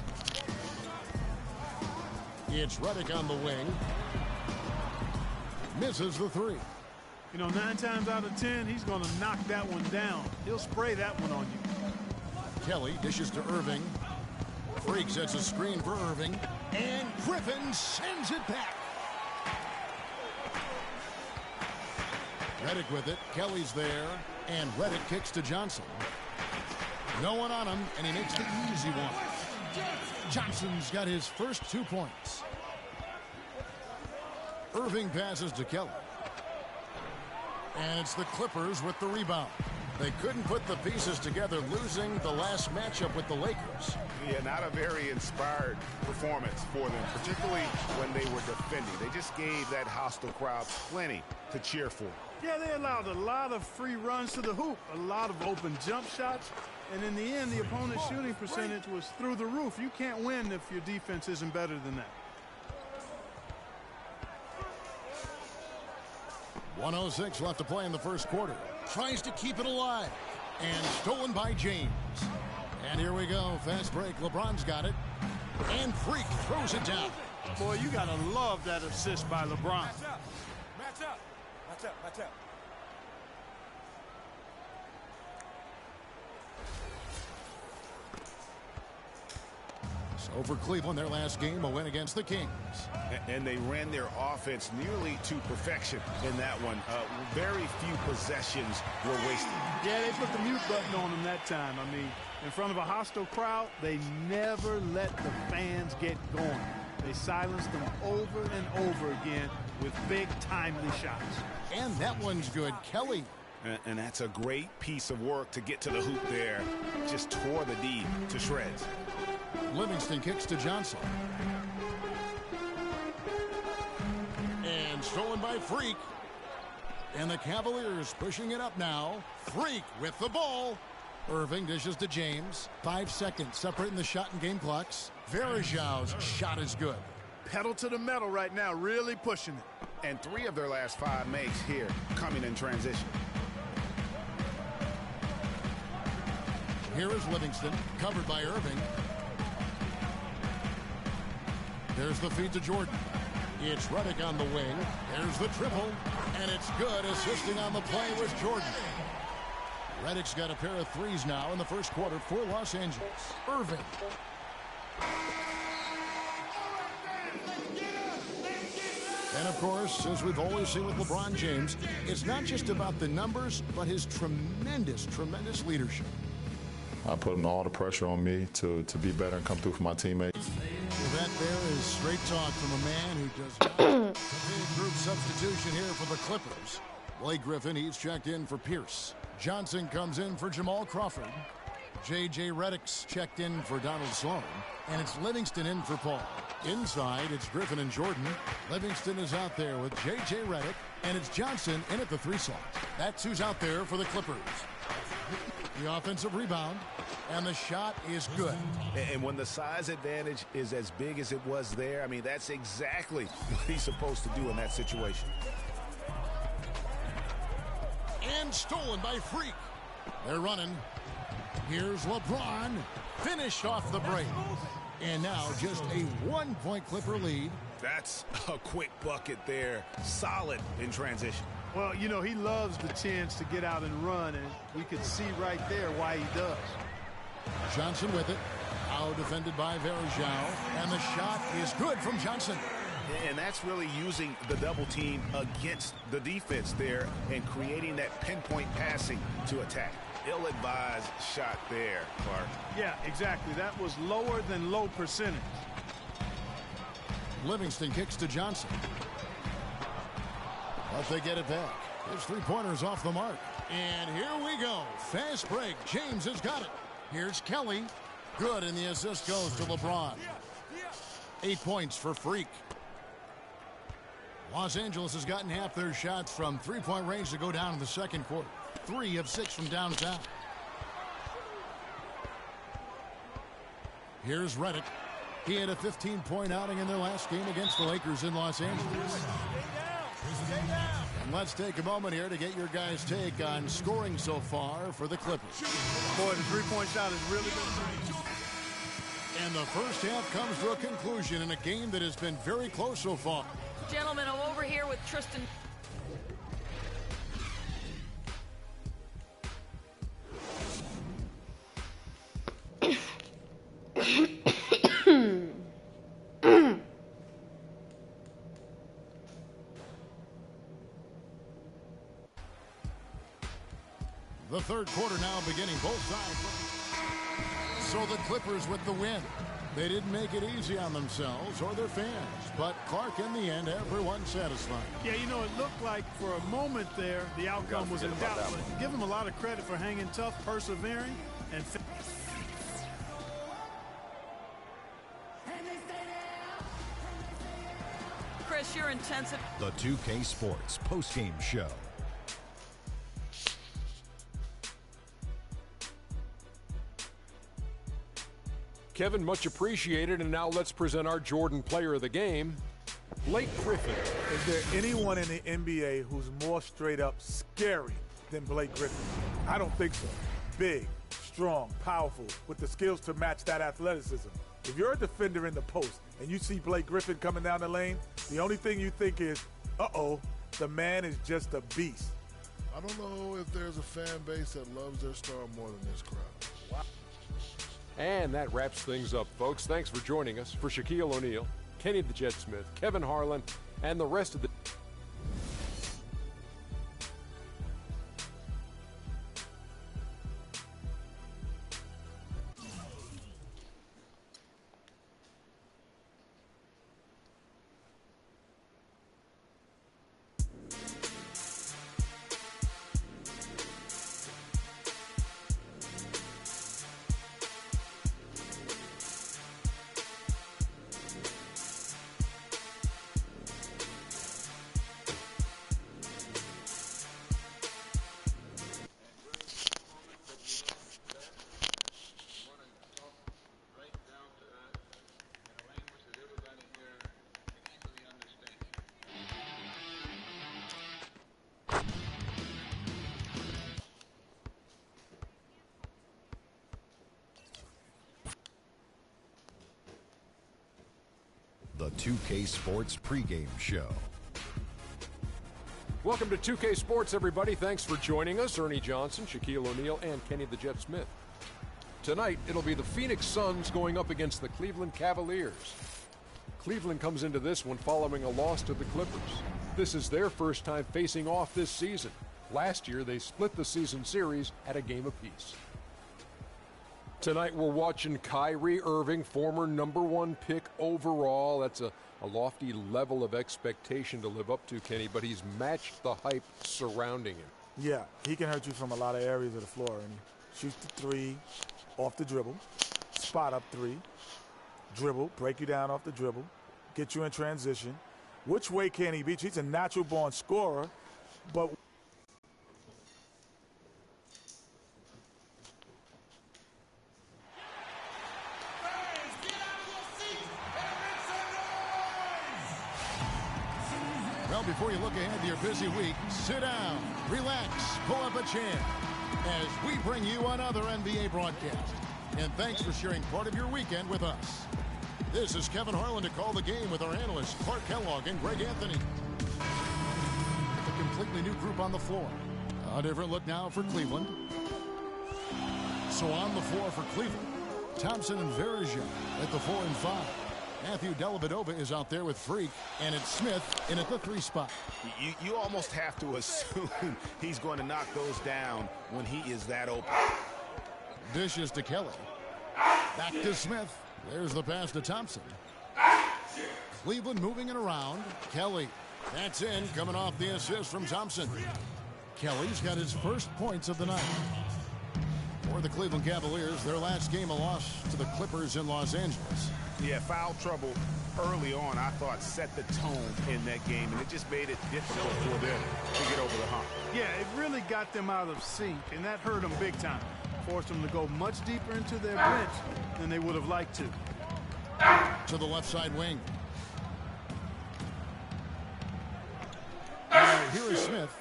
It's Redick on the wing. Misses the three. You know, 9 times out of 10, he's going to knock that one down. He'll spray that one on you. Kelly dishes to Irving. Freak sets a screen for Irving. And Griffin sends it back. Redick with it. Kelly's there. And Redick kicks to Johnson. No one on him, and he makes the easy one. Johnson's got his first 2 points. Irving passes to Kelly. And it's the Clippers with the rebound. They couldn't put the pieces together, losing the last matchup with the Lakers. Yeah, not a very inspired performance for them, particularly when they were defending. They just gave that hostile crowd plenty to cheer for. Yeah, they allowed a lot of free runs to the hoop, a lot of open jump shots, and in the end, the opponent's shooting percentage was through the roof. You can't win if your defense isn't better than that. 1:06 left to play in the first quarter. Tries to keep it alive. And stolen by James. And here we go. Fast break. LeBron's got it. And Freak throws it down. Boy, you got to love that assist by LeBron. Match up. Match up. Match up. Match up. So for Cleveland, their last game, a win against the Kings. And they ran their offense nearly to perfection in that one. Very few possessions were wasted. Yeah, they put the mute button on them that time. I mean, in front of a hostile crowd, they never let the fans get going. They silenced them over and over again with big, timely shots. And that one's good. Kelly. And that's a great piece of work to get to the hoop there. Just tore the D to shreds. Livingston kicks to Johnson. And stolen by Freak. And the Cavaliers pushing it up now. Freak with the ball. Irving dishes to James. 5 seconds separating the shot and game clocks. Varejau's shot is good. Pedal to the metal right now, really pushing it. And 3 of their last 5 makes here coming in transition. Here is Livingston, covered by Irving. There's the feed to Jordan. It's Redick on the wing. There's the triple. And it's good. Assisting on the play was Jordan. Redick's got a pair of threes now in the first quarter for Los Angeles. Irving. And, of course, as we've always seen with LeBron James, it's not just about the numbers, but his tremendous, tremendous leadership. I put all the pressure on me to be better and come through for my teammates. Well, that there is straight talk from a man who does not a big group substitution here for the Clippers. Blake Griffin, he's checked in for Pierce. Johnson comes in for Jamal Crawford. J.J. Redick's checked in for Donald Sloan. And it's Livingston in for Paul. Inside, it's Griffin and Jordan. Livingston is out there with J.J. Redick. And it's Johnson in at the 3 slot. That's who's out there for the Clippers. The offensive rebound, and the shot is good. And when the size advantage is as big as it was there, I mean, that's exactly what he's supposed to do in that situation. And stolen by Freak. They're running. Here's LeBron. Finished off the break. And now just a 1-point Clipper lead. That's a quick bucket there. Solid in transition. Well, you know, he loves the chance to get out and run, and we could see right there why he does. Johnson with it. Now defended by Varejao. And the shot is good from Johnson. And that's really using the double team against the defense there and creating that pinpoint passing to attack. Ill-advised shot there, Clark. Yeah, exactly. That was lower than low percentage. Livingston kicks to Johnson. But they get it back. His three-pointers off the mark. And here we go. Fast break. James has got it. Here's Kelly. Good, and the assist goes to LeBron. 8 points for Freak. Los Angeles has gotten half their shots from three-point range to go down in the second quarter. 3 of 6 from downtown. Here's Redick. He had a 15-point outing in their last game against the Lakers in Los Angeles. And let's take a moment here to get your guys' take on scoring so far for the Clippers. Boy, the three-point shot has really been great. And the first half comes to a conclusion in a game that has been very close so far. Gentlemen, I'm over here with Tristan. The third quarter now beginning, both sides. So the Clippers with the win. They didn't make it easy on themselves or their fans, but Clark, in the end, everyone satisfied. Yeah, you know, it looked like for a moment there the outcome was in doubt, but give them a lot of credit for hanging tough, persevering, and Chris, your intensity. The 2K Sports post-game show. Kevin, much appreciated. And now let's present our Jordan player of the game, Blake Griffin. Is there anyone in the NBA who's more straight up scary than Blake Griffin? I don't think so. Big, strong, powerful, with the skills to match that athleticism. If you're a defender in the post and you see Blake Griffin coming down the lane, the only thing you think is, uh-oh, the man is just a beast. I don't know if there's a fan base that loves their star more than this crowd. Wow. And that wraps things up, folks. Thanks for joining us. For Shaquille O'Neal, Kenny the Jet Smith, Kevin Harlan, and the rest of the The 2K Sports pregame show. Welcome to 2K Sports, everybody. Thanks for joining us. Ernie Johnson, Shaquille O'Neal, and Kenny the Jet Smith. Tonight, it'll be the Phoenix Suns going up against the Cleveland Cavaliers. Cleveland comes into this one following a loss to the Clippers. This is their first time facing off this season. Last year, they split the season series at a game apiece. Tonight, we're watching Kyrie Irving, former #1 pick overall. That's a lofty level of expectation to live up to, Kenny, but he's matched the hype surrounding him. Yeah, he can hurt you from a lot of areas of the floor. And he shoots the three off the dribble, spot up three, dribble, break you down off the dribble, get you in transition. Which way can he beat you? He's a natural-born scorer, but Well, before you look ahead to your busy week, sit down, relax, pull up a chair as we bring you another NBA broadcast. And thanks for sharing part of your weekend with us. This is Kevin Harlan to call the game with our analysts Clark Kellogg and Greg Anthony. With a completely new group on the floor. A different look now for Cleveland. So on the floor for Cleveland, Thompson and Varejao at the 4 and 5. Matthew Dellavedova is out there with Freak, and it's Smith in at the 3 spot. You almost have to assume he's going to knock those down when he is that open. Dishes to Kelly. Back to Smith. There's the pass to Thompson. Cleveland moving it around. Kelly That's in, coming off the assist from Thompson. Kelly's got his first points of the night. For the Cleveland Cavaliers, their last game a loss to the Clippers in Los Angeles. Yeah, foul trouble early on, I thought, set the tone in that game, and it just made it difficult for them to get over the hump. Yeah, it really got them out of sync, and that hurt them big time. Forced them to go much deeper into their bench than they would have liked to. To the left side wing. Here is Smith.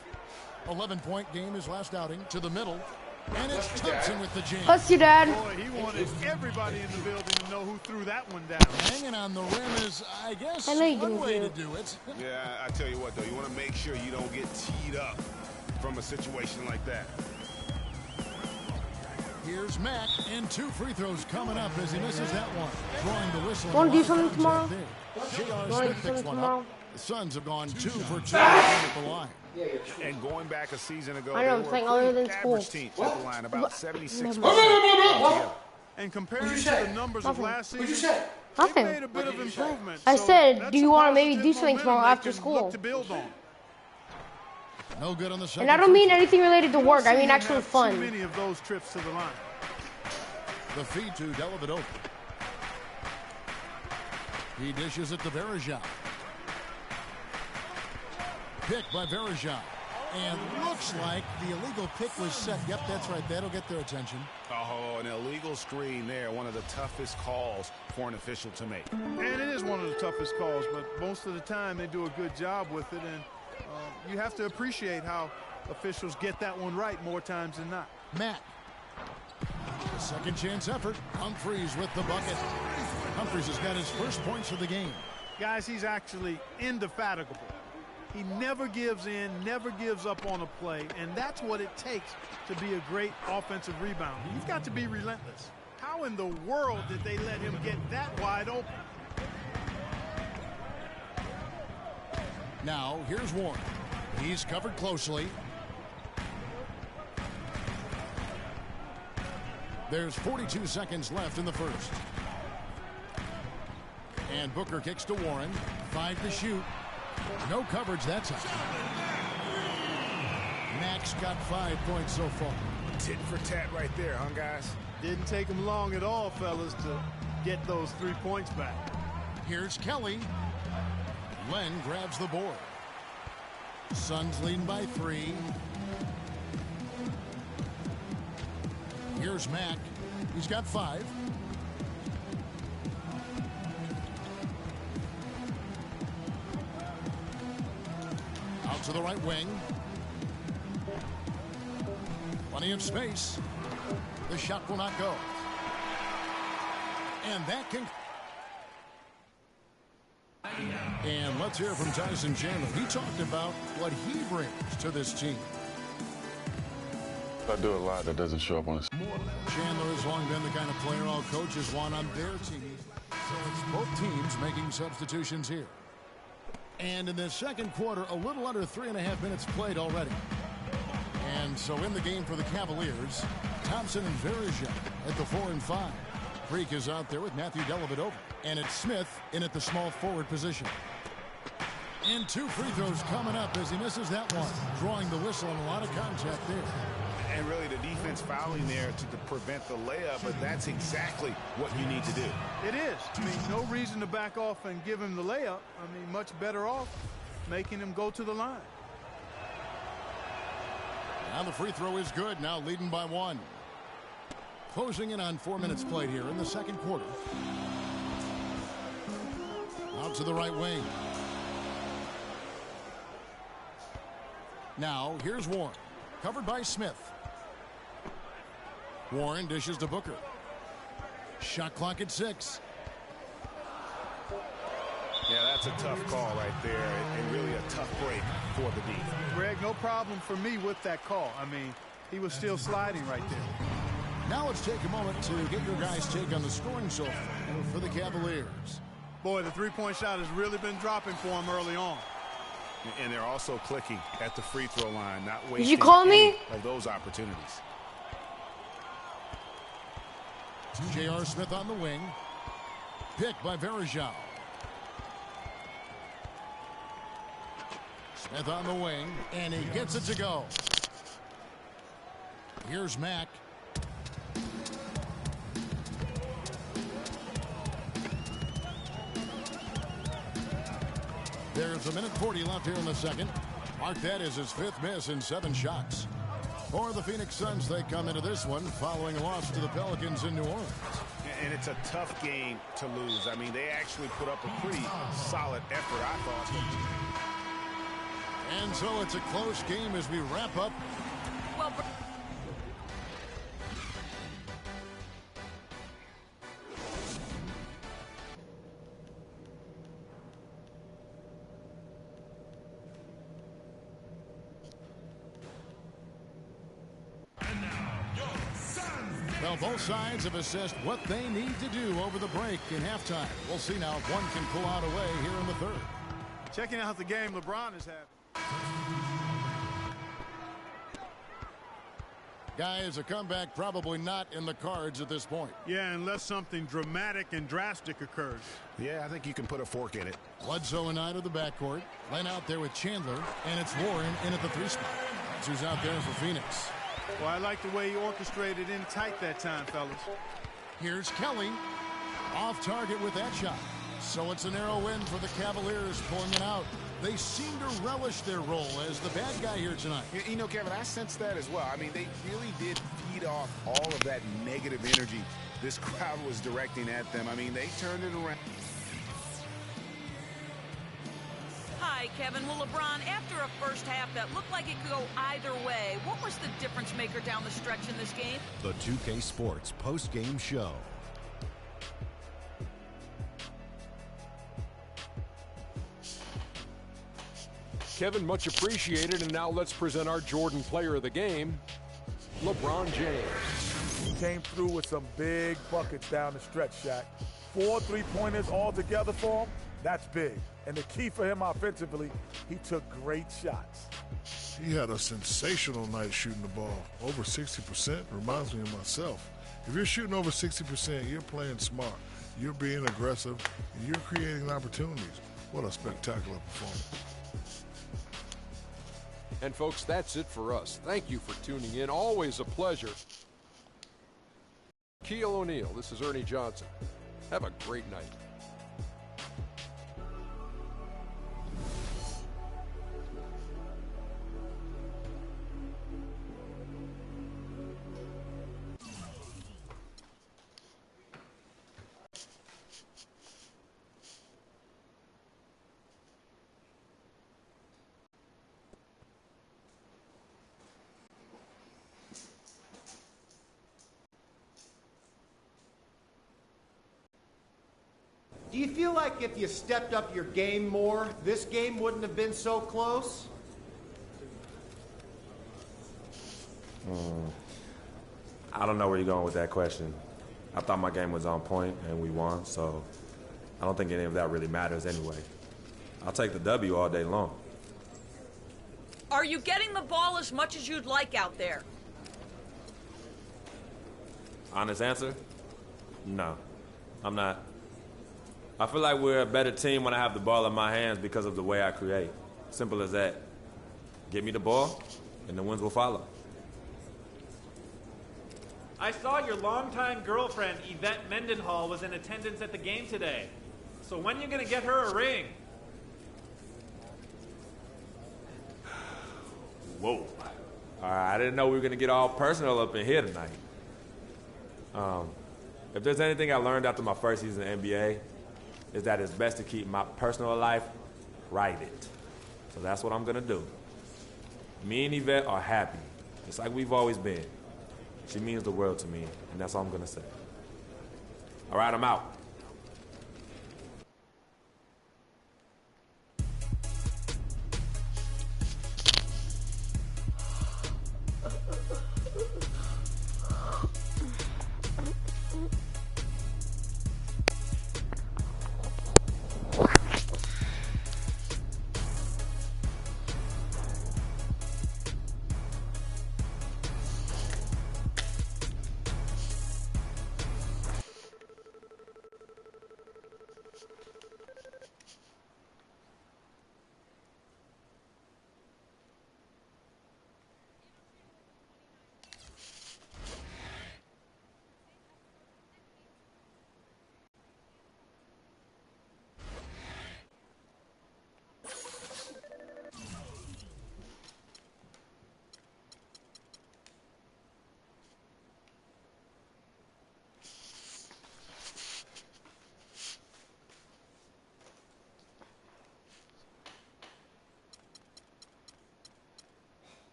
11-point game his last outing. To the middle. And it's Thompson with the jam. Plus you, Dad. Boy, he wanted everybody in the building to know who threw that one down. Hanging on the rim is, I guess, I know you one can way do to do it. Yeah, I tell you what, though, you want to make sure you don't get teed up from a situation like that. Here's Mack, and 2 free throws coming up as he misses that one. Drawing the whistle. Want to do something tomorrow? J.R. Smith picks one up. The Suns have gone 2 for 2 at the line. And going back a season ago, I know, I'm saying other than school. team at the line, about 76%. And comparing to the numbers of last season, Nothing. they made a bit of improvement. I so said, that's do you a want to maybe positive do something tomorrow momentum after they can school? look to build on. No good on the second. And I don't mean anything related to You work. don't I see mean him actual have Too fun. many of those trips to the line. The feed to Dellavedova. He dishes it to Varejao. Pick by Varejao. And looks like the illegal pick was set. Yep, that's right. That'll get their attention. Oh, an illegal screen there. One of the toughest calls for an official to make. And it is one of the toughest calls, but most of the time they do a good job with it. And you have to appreciate how officials get that one right more times than not. Matt. A second chance effort. Humphries with the bucket. Humphries has got his first points of the game. Guys, he's actually indefatigable. He never gives in, never gives up on a play, and that's what it takes to be a great offensive rebounder. You've got to be relentless. How in the world did they let him get that wide open? Now, here's Warren. He's covered closely. There's 42 seconds left in the first. And Booker kicks to Warren. 5 to shoot. No coverage that time. Max got 5 points so far. Tit for tat right there, huh, guys? Didn't take him long at all, fellas, to get those 3 points back. Here's Kelly. Len grabs the board. Suns leading by 3. Here's Mack. He's got 5. Out to the right wing. Plenty of space. The shot will not go. And that can... And let's hear from Tyson Chandler. He talked about what he brings to this team. I do a lot that doesn't show up on his. Chandler has long been the kind of player all coaches want on their team. So it's both teams making substitutions here. And in the second quarter, a little under 3.5 minutes played already. And so in the game for the Cavaliers, Thompson and Varejao at the 4 and 5. Freak is out there with Matthew Dellavedova. And it's Smith in at the small forward position. And 2 free throws coming up as he misses that one. Drawing the whistle and a lot of contact there. And really the defense fouling there to prevent the layup, but that's exactly what you need to do. It is. I mean, no reason to back off and give him the layup. I mean, much better off making him go to the line. Now the free throw is good. Now leading by 1. Closing in on 4 minutes played here in the second quarter. Out to the right wing. Now here's Warren. Covered by Smith. Warren dishes to Booker. Shot clock at 6. Yeah, that's a tough call right there, and really a tough break for the defense. Greg, no problem for me with that call. I mean, he was still sliding right there. Now let's take a moment to get your guys' take on the scoring so far for the Cavaliers. Boy, the three-point shot has really been dropping for him early on. And they're also clicking at the free throw line, not wasting Did you call me? of those opportunities. J.R. Smith on the wing. Picked by Varejao. Smith on the wing, and he gets it to go. Here's Mack. There's a minute 40 left here in the second. Mark that as his 5th miss in 7 shots. For the Phoenix Suns, they come into this one following a loss to the Pelicans in New Orleans. And it's a tough game to lose. I mean, they actually put up a pretty solid effort, I thought. And so it's a close game as we wrap up. Well, Well, both sides have assessed what they need to do over the break in halftime. We'll see now if one can pull out away here in the third. Checking out the game LeBron is having. Guys, a comeback probably not in the cards at this point. Yeah, unless something dramatic and drastic occurs. Yeah, I think you can put a fork in it. Bledsoe and I to the backcourt. Len out there with Chandler, and it's Warren in at the 3 spot. That's who's out there for Phoenix. Well, I like the way he orchestrated in tight that time, fellas. Here's Kelly. Off target with that shot. So it's a narrow win for the Cavaliers pulling it out. They seem to relish their role as the bad guy here tonight. You know, Kevin, I sense that as well. I mean, they really did feed off all of that negative energy this crowd was directing at them. I mean, they turned it around. Hi, Kevin. Well, LeBron, after a first half that looked like it could go either way, what was the difference maker down the stretch in this game? The 2K Sports post-game show. Kevin, much appreciated. And now let's present our Jordan player of the game, LeBron James. He came through with some big buckets down the stretch, Shaq. 4 3-pointers all together for him. That's big. And the key for him offensively, he took great shots. He had a sensational night shooting the ball. Over 60% reminds me of myself. If you're shooting over 60%, you're playing smart. You're being aggressive, and you're creating opportunities. What a spectacular performance. And folks, that's it for us. Thank you for tuning in. Always a pleasure. Shaquille O'Neal, this is Ernie Johnson. Have a great night. Do you feel like if you stepped up your game more, this game wouldn't have been so close? I don't know where you're going with that question. I thought my game was on point and we won, so I don't think any of that really matters anyway. I'll take the W all day long. Are you getting the ball as much as you'd like out there? Honest answer? No, I'm not. I feel like we're a better team when I have the ball in my hands because of the way I create. Simple as that. Give me the ball, and the wins will follow. I saw your longtime girlfriend, Yvette Mendenhall, was in attendance at the game today. So when are you going to get her a ring? Whoa. All right, I didn't know we were going to get all personal up in here tonight. If there's anything I learned after my first season in the NBA, is that it's best to keep my personal life private. So that's what I'm going to do. Me and Yvette are happy, just like we've always been. She means the world to me, and that's all I'm going to say. All right, I'm out.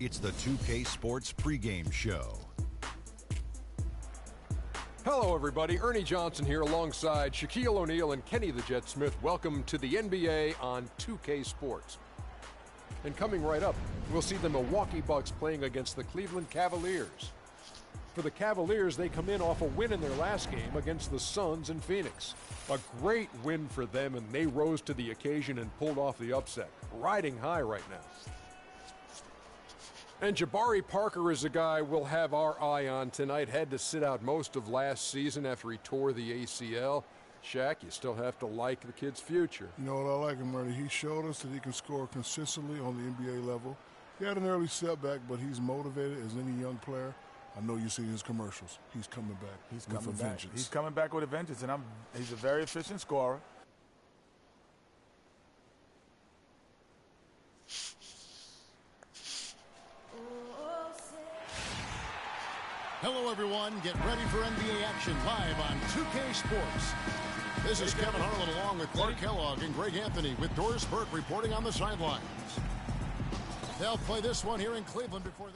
It's the 2K Sports pregame show. Hello, everybody. Ernie Johnson here alongside Shaquille O'Neal and Kenny the Jet Smith. Welcome to the NBA on 2K Sports. And coming right up, we'll see the Milwaukee Bucks playing against the Cleveland Cavaliers. For the Cavaliers, they come in off a win in their last game against the Suns in Phoenix. A great win for them, and they rose to the occasion and pulled off the upset. Riding high right now. And Jabari Parker is a guy we'll have our eye on tonight. Had to sit out most of last season after he tore the ACL. Shaq, you still have to like the kid's future. You know what I like him, Ernie? He showed us that he can score consistently on the NBA level. He had an early setback, but he's motivated as any young player. I know you see his commercials. He's coming back. He's coming back. He's coming back with a vengeance, and he's a very efficient scorer. Hello, everyone. Get ready for NBA action live on 2K Sports. This is Kevin Harlan along with Clark Kellogg and Greg Anthony with Doris Burke reporting on the sidelines. They'll play this one here in Cleveland before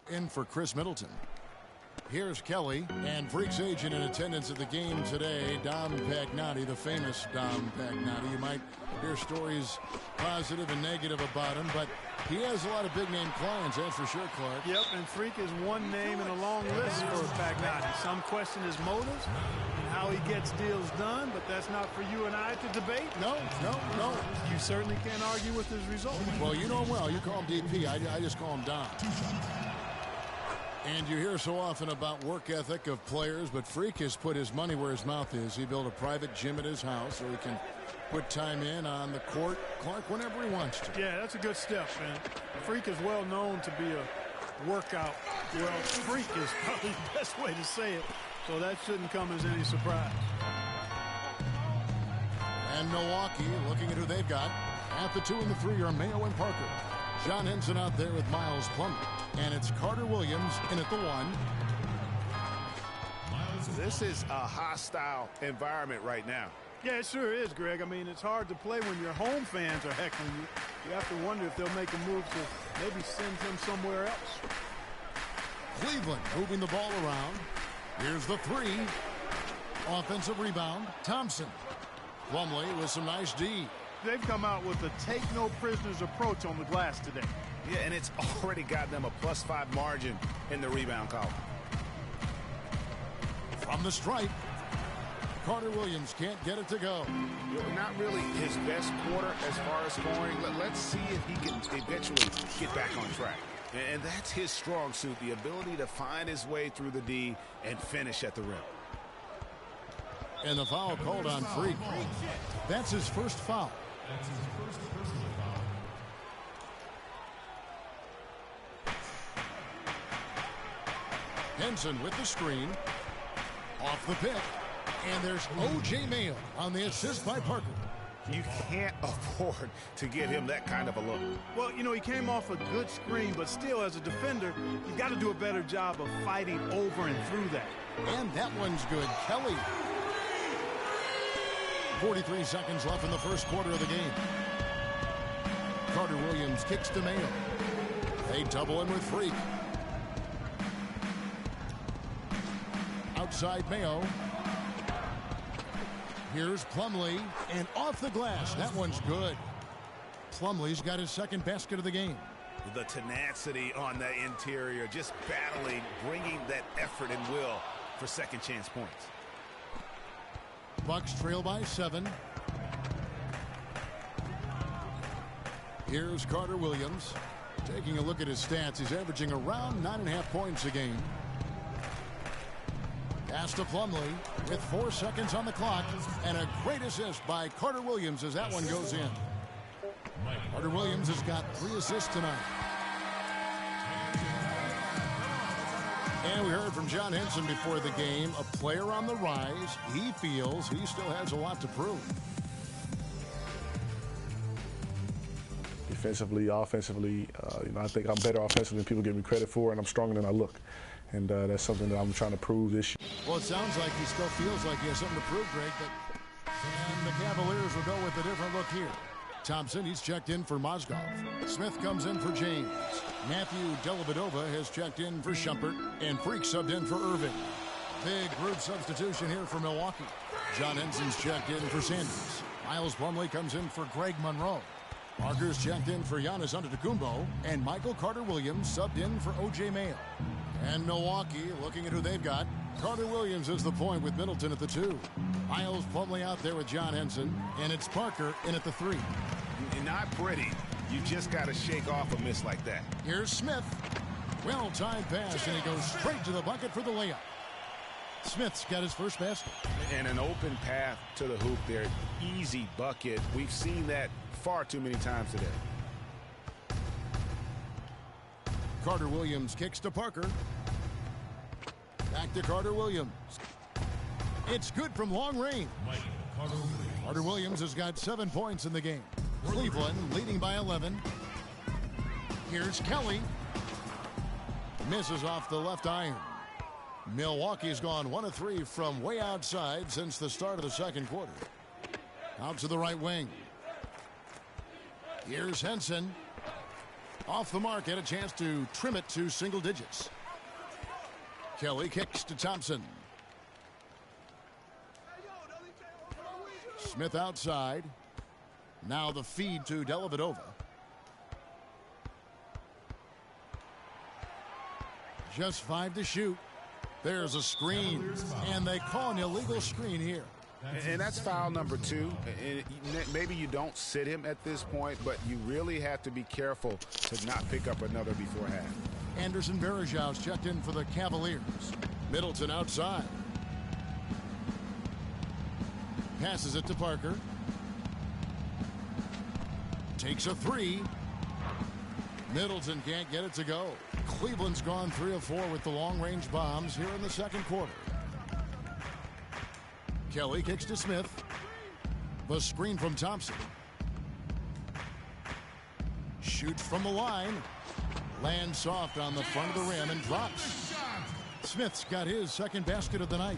the... In for Chris Middleton. Here's Kelly, and Freak's agent in attendance at the game today, Dom Pagnotti, the famous Dom Pagnotti. You might hear stories positive and negative about him, but he has a lot of big-name clients, that's for sure, Clark. Yep, and Freak is one name in a long list for Pagnotti. Some question his motives and how he gets deals done, but that's not for you and I to debate. No. You certainly can't argue with his results. Well, you know him well. You call him DP. I just call him Dom. And you hear so often about work ethic of players, but Freak has put his money where his mouth is. He built a private gym at his house so he can put time in on the court, Clark, whenever he wants to. Yeah, that's a good step, man. Freak is well known to be a workout. Well, freak is probably the best way to say it, so that shouldn't come as any surprise. And Milwaukee, looking at who they've got, at the 2 and the 3 are Mayo and Parker. John Henson out there with Miles Plumlee. And it's Carter Williams in at the 1. This is a hostile environment right now. Yeah, it sure is, Greg. I mean, it's hard to play when your home fans are heckling you. You have to wonder if they'll make a move to maybe send him somewhere else. Cleveland moving the ball around. Here's the 3. Offensive rebound. Thompson. Plumlee with some nice D. They've come out with a take-no-prisoners approach on the glass today. Yeah, and it's already got them a +5 margin in the rebound column. From the stripe, Carter Williams can't get it to go. Not really his best quarter as far as scoring. Let's see if he can eventually get back on track. And that's his strong suit, the ability to find his way through the D and finish at the rim. And the foul called on Freak. That's his first foul. Henson with the screen. Off the pick. And there's O.J. Mayo on the assist by Parker. You can't afford to give him that kind of a look. Well, you know, he came off a good screen, but still, as a defender, you got to do a better job of fighting over and through that. And that one's good. Kelly. 43 seconds left in the first quarter of the game. Carter Williams kicks to Mayo. They double in with Freak. Outside Mayo. Here's Plumlee, and off the glass. That one's good. Plumlee's got his second basket of the game. The tenacity on the interior, just battling, bringing that effort and will for second chance points. Bucks trail by 7. Here's Carter Williams. Taking a look at his stats, he's averaging around 9.5 points a game. Pass to Plumlee with 4 seconds on the clock, and a great assist by Carter Williams as that one goes in. Carter Williams has got 3 assists tonight. And we heard from John Henson before the game, a player on the rise. He feels he still has a lot to prove. defensively, offensively. I think I'm better offensively than people give me credit for, and I'm stronger than I look. And that's something that I'm trying to prove this year. Well, it sounds like he still feels like he has something to prove, Greg. And the Cavaliers will go with a different look here. Thompson, he's checked in for Mozgov. Smith comes in for James. Matthew Dellavedova has checked in for Shumpert. And Freak subbed in for Irving. Big group substitution here for Milwaukee. John Henson's checked in for Sanders. Miles Plumlee comes in for Greg Monroe. Parker's checked in for Giannis Antetokounmpo. And Michael Carter-Williams subbed in for O.J. Mayo. And Milwaukee, looking at who they've got, Carter-Williams is the point with Middleton at the 2. Miles Plumlee out there with John Henson. And it's Parker in at the 3. Not pretty. You just got to shake off a miss like that. Here's Smith. Well-timed pass, and he goes straight to the bucket for the layup. Smith's got his first basket. And an open path to the hoop there. Easy bucket. We've seen that far too many times today. Carter-Williams kicks to Parker. Back to Carter-Williams. It's good from long range. Carter-Williams has got 7 points in the game. Cleveland leading by 11. Here's Kelly. Misses off the left iron. Milwaukee's gone 1 of 3 from way outside since the start of the second quarter. Out to the right wing. Here's Henson. Off the mark, had a chance to trim it to single digits. Kelly kicks to Thompson. Smith outside. Now the feed to Dellavedova. Just 5 to shoot. There's a screen, and they call an illegal screen here. And that's foul number 2. And maybe you don't sit him at this point, but you really have to be careful to not pick up another before half. Anderson Varejão's checked in for the Cavaliers. Middleton outside. Passes it to Parker. Takes a 3. Middleton can't get it to go. Cleveland's gone 3 of 4 with the long-range bombs here in the second quarter. Kelly kicks to Smith. The screen from Thompson. Shoots from the line. Lands soft on the front of the rim and drops. Smith's got his second basket of the night.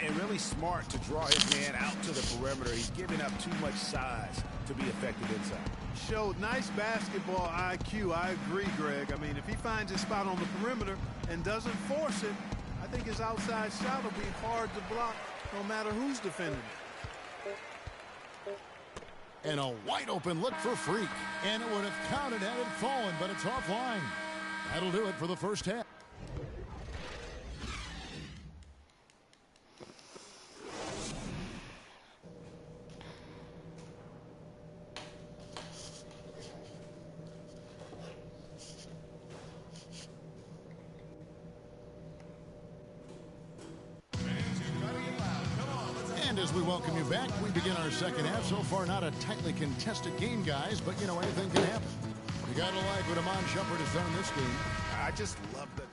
And really smart to draw his man out to the perimeter. He's giving up too much size to be effective inside. Showed nice basketball IQ. I agree, Greg. I mean, if he finds his spot on the perimeter and doesn't force it, I think his outside shot will be hard to block no matter who's defending it. And a wide open look for Freak. And it would have counted had it fallen, but it's offline. That'll do it for the first half. And as we welcome you back, we begin our second half. So far, not a tightly contested game, guys, but, you know, anything can happen. You got to like what Iman Shumpert has done in this game. I just love that.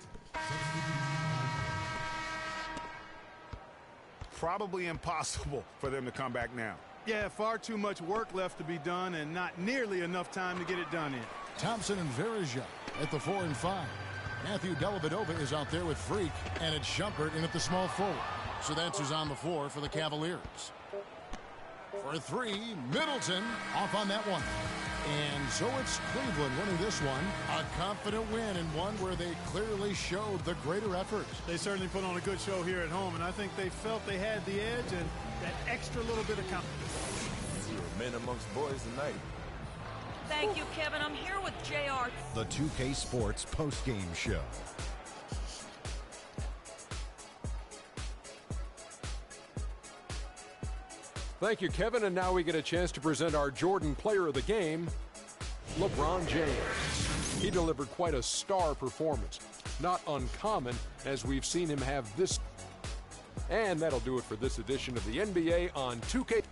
Probably impossible for them to come back now. Yeah, far too much work left to be done and not nearly enough time to get it done in. Thompson and Varejão at the 4 and 5. Matthew Dellavedova is out there with Freak, and it's Shumpert in at the small forward. So that's who's on the floor for the Cavaliers. For 3, Middleton off on that one. And so it's Cleveland winning this one. A confident win, and one where they clearly showed the greater effort. They certainly put on a good show here at home, and I think they felt they had the edge and that extra little bit of confidence. Men amongst boys tonight. Thank you, Kevin. I'm here with JR. The 2K Sports postgame show. Thank you, Kevin. And now we get a chance to present our Jordan Player of the Game, LeBron James. He delivered quite a star performance. Not uncommon, as we've seen him have this. And that'll do it for this edition of the NBA on 2K.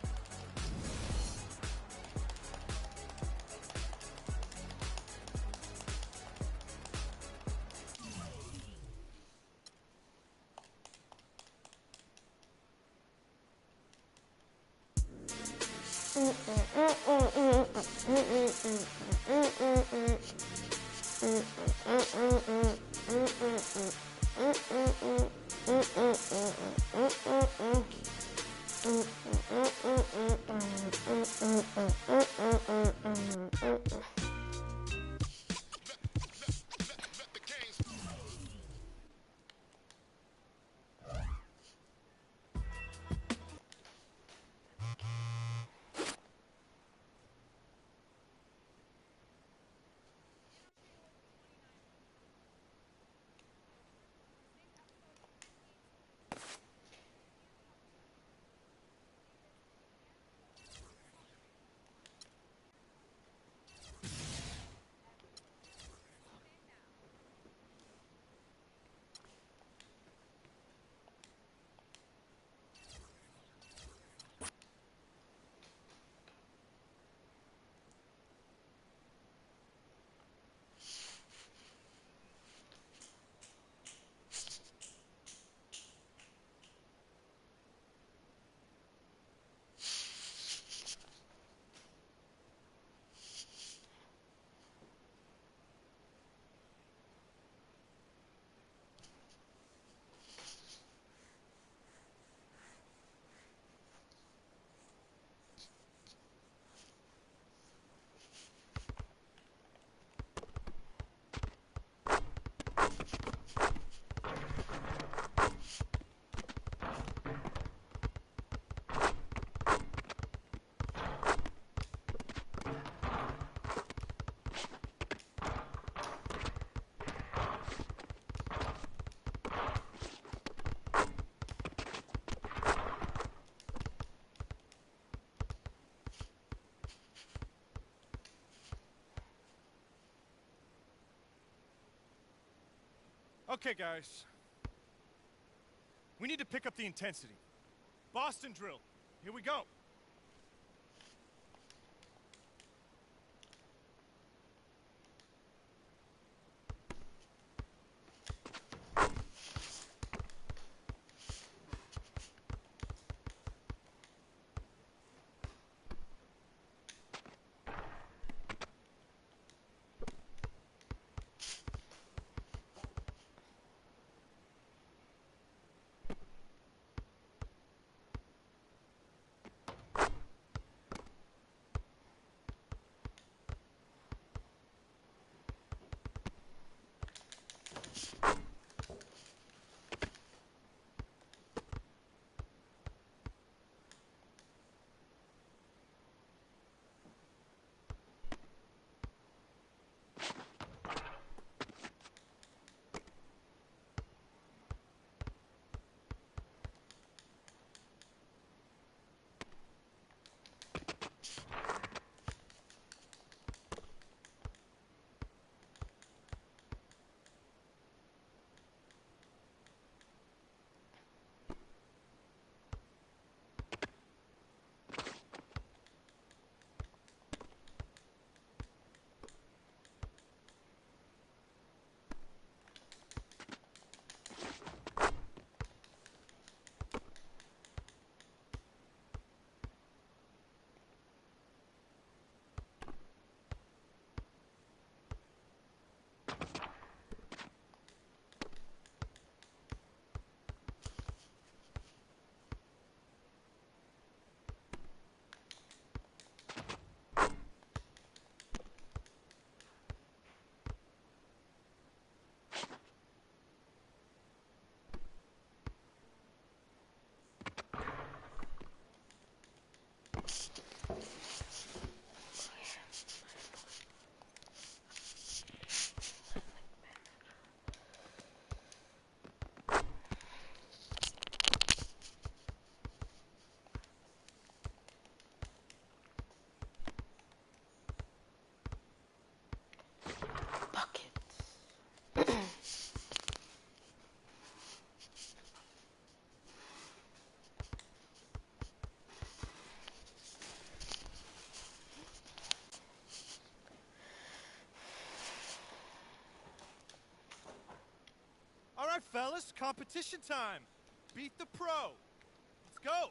Okay, guys. We need to pick up the intensity. Boston drill. Here we go. All right, fellas, competition time. Beat the pro. Let's go.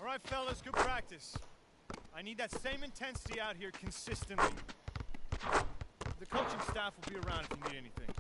All right, fellas, good practice. I need that same intensity out here consistently. The coaching staff will be around if you need anything.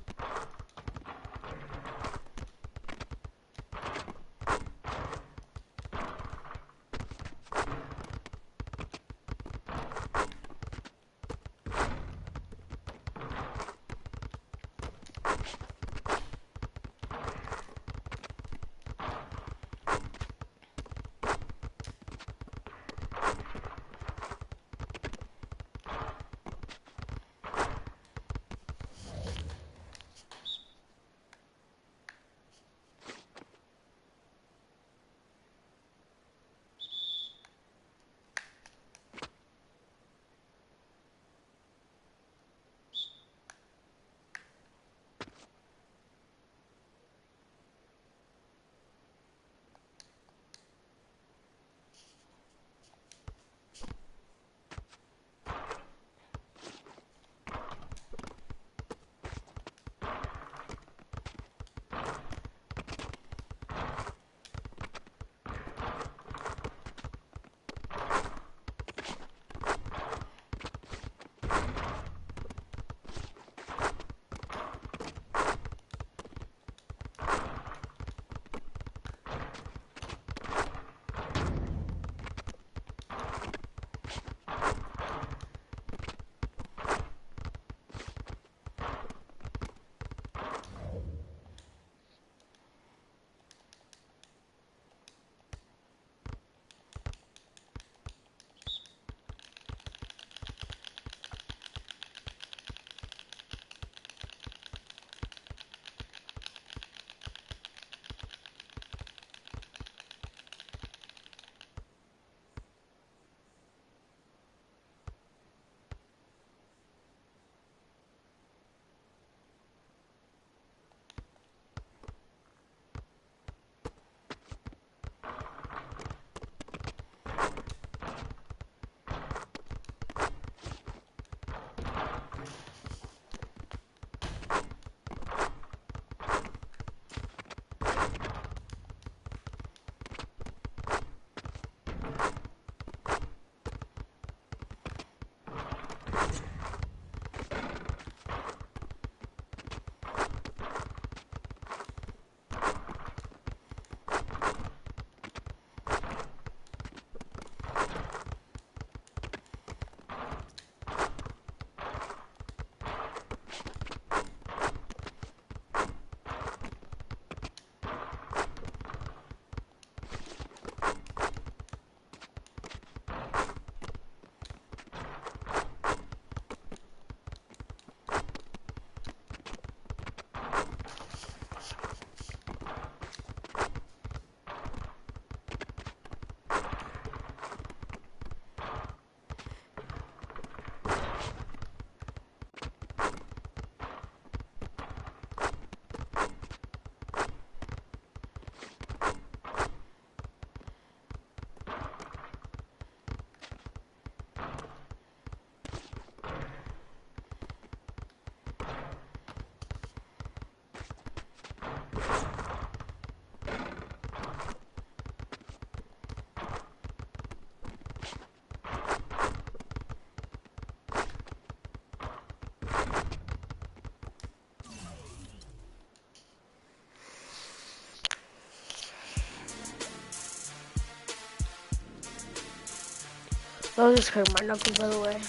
That just hurt my knuckles, by the way.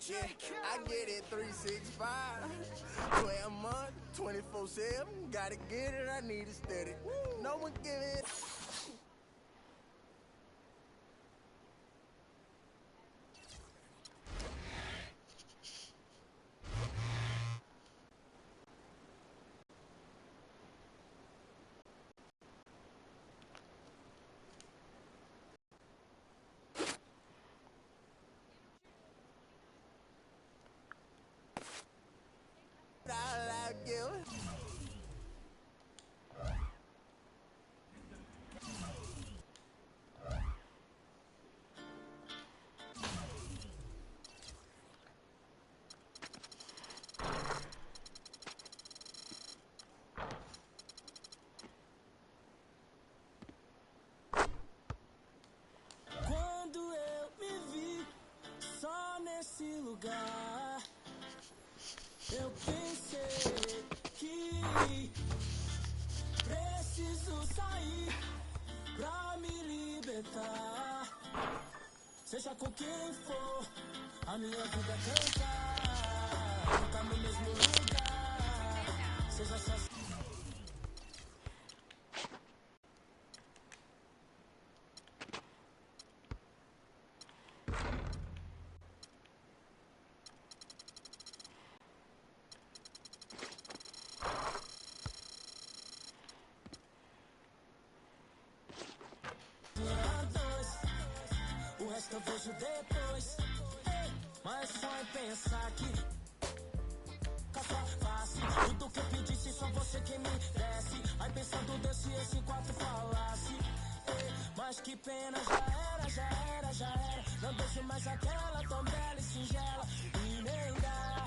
Yeah, I get it 365. 12 months, 24/7. Gotta get it, I need it steady. No one give it. preciso sair pra me libertar. Seja com quem for, a minha vida é cantar. Ficar no mesmo lugar. Seja só. O resto eu vejo depois. Mas só em pensar que fácil. Tudo que eu pedisse, só você que me desse. Aí pensando desse esse quatro falasse. Mas que pena, já era. Não deixo mais aquela tão bela e singela. E nem dá.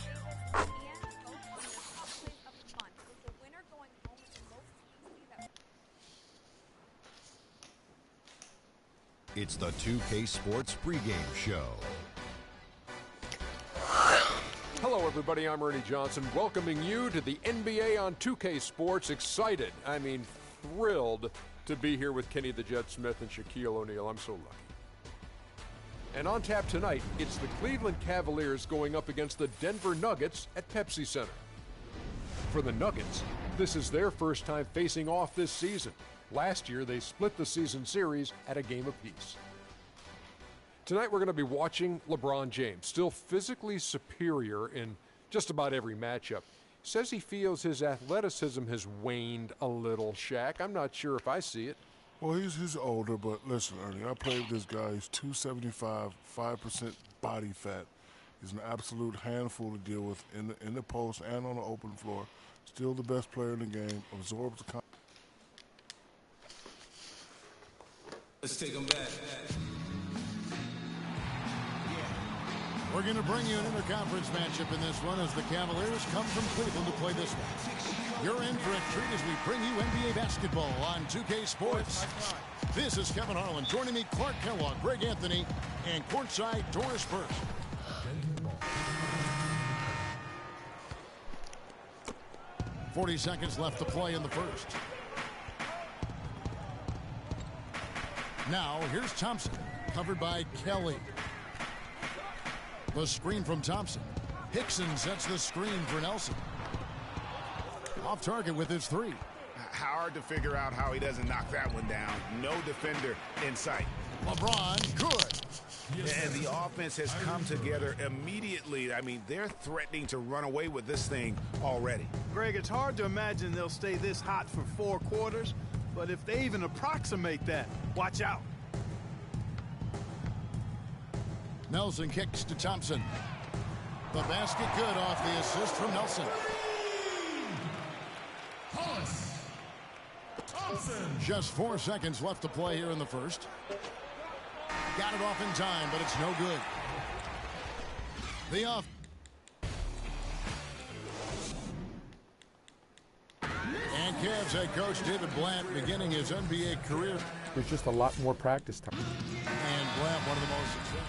It's the 2K Sports pregame show. Hello, everybody. I'm Ernie Johnson, welcoming you to the NBA on 2K Sports. Excited, I mean thrilled to be here with Kenny the Jet Smith and Shaquille O'Neal. I'm so lucky. And on tap tonight, it's the Cleveland Cavaliers going up against the Denver Nuggets at Pepsi Center. For the Nuggets, this is their first time facing off this season. Last year, they split the season series at a game apiece. Tonight, we're going to be watching LeBron James, still physically superior in just about every matchup. Says he feels his athleticism has waned a little, Shaq. I'm not sure if I see it. Well, he's older, but listen, Ernie, I played with this guy. He's 275, 5% body fat. He's an absolute handful to deal with in the post and on the open floor. Still the best player in the game. Absorbs the Let's take them back. We're going to bring you an interconference matchup in this one as the Cavaliers come from Cleveland to play this one. You're in for a treat as we bring you NBA basketball on 2K Sports. This is Kevin Harlan. Joining me, Clark Kellogg, Greg Anthony, and courtside, Doris Burke. 40 seconds left to play in the first. Now, here's Thompson, covered by Kelly. The screen from Thompson. Hickson sets the screen for Nelson. Off target with his three. Hard to figure out how he doesn't knock that one down. No defender in sight. LeBron, good. And the offense has come together immediately. I mean, they're threatening to run away with this thing already. Greg, it's hard to imagine they'll stay this hot for 4 quarters, but if they even approximate that, watch out. Nelson kicks to Thompson. The basket good off the assist from Nelson. Thompson. Just 4 seconds left to play here in the first. Got it off in time, but it's no good. The off. And Cavs head coach David Blant beginning his NBA career. There's just a lot more practice time. And Blant, one of the most successful.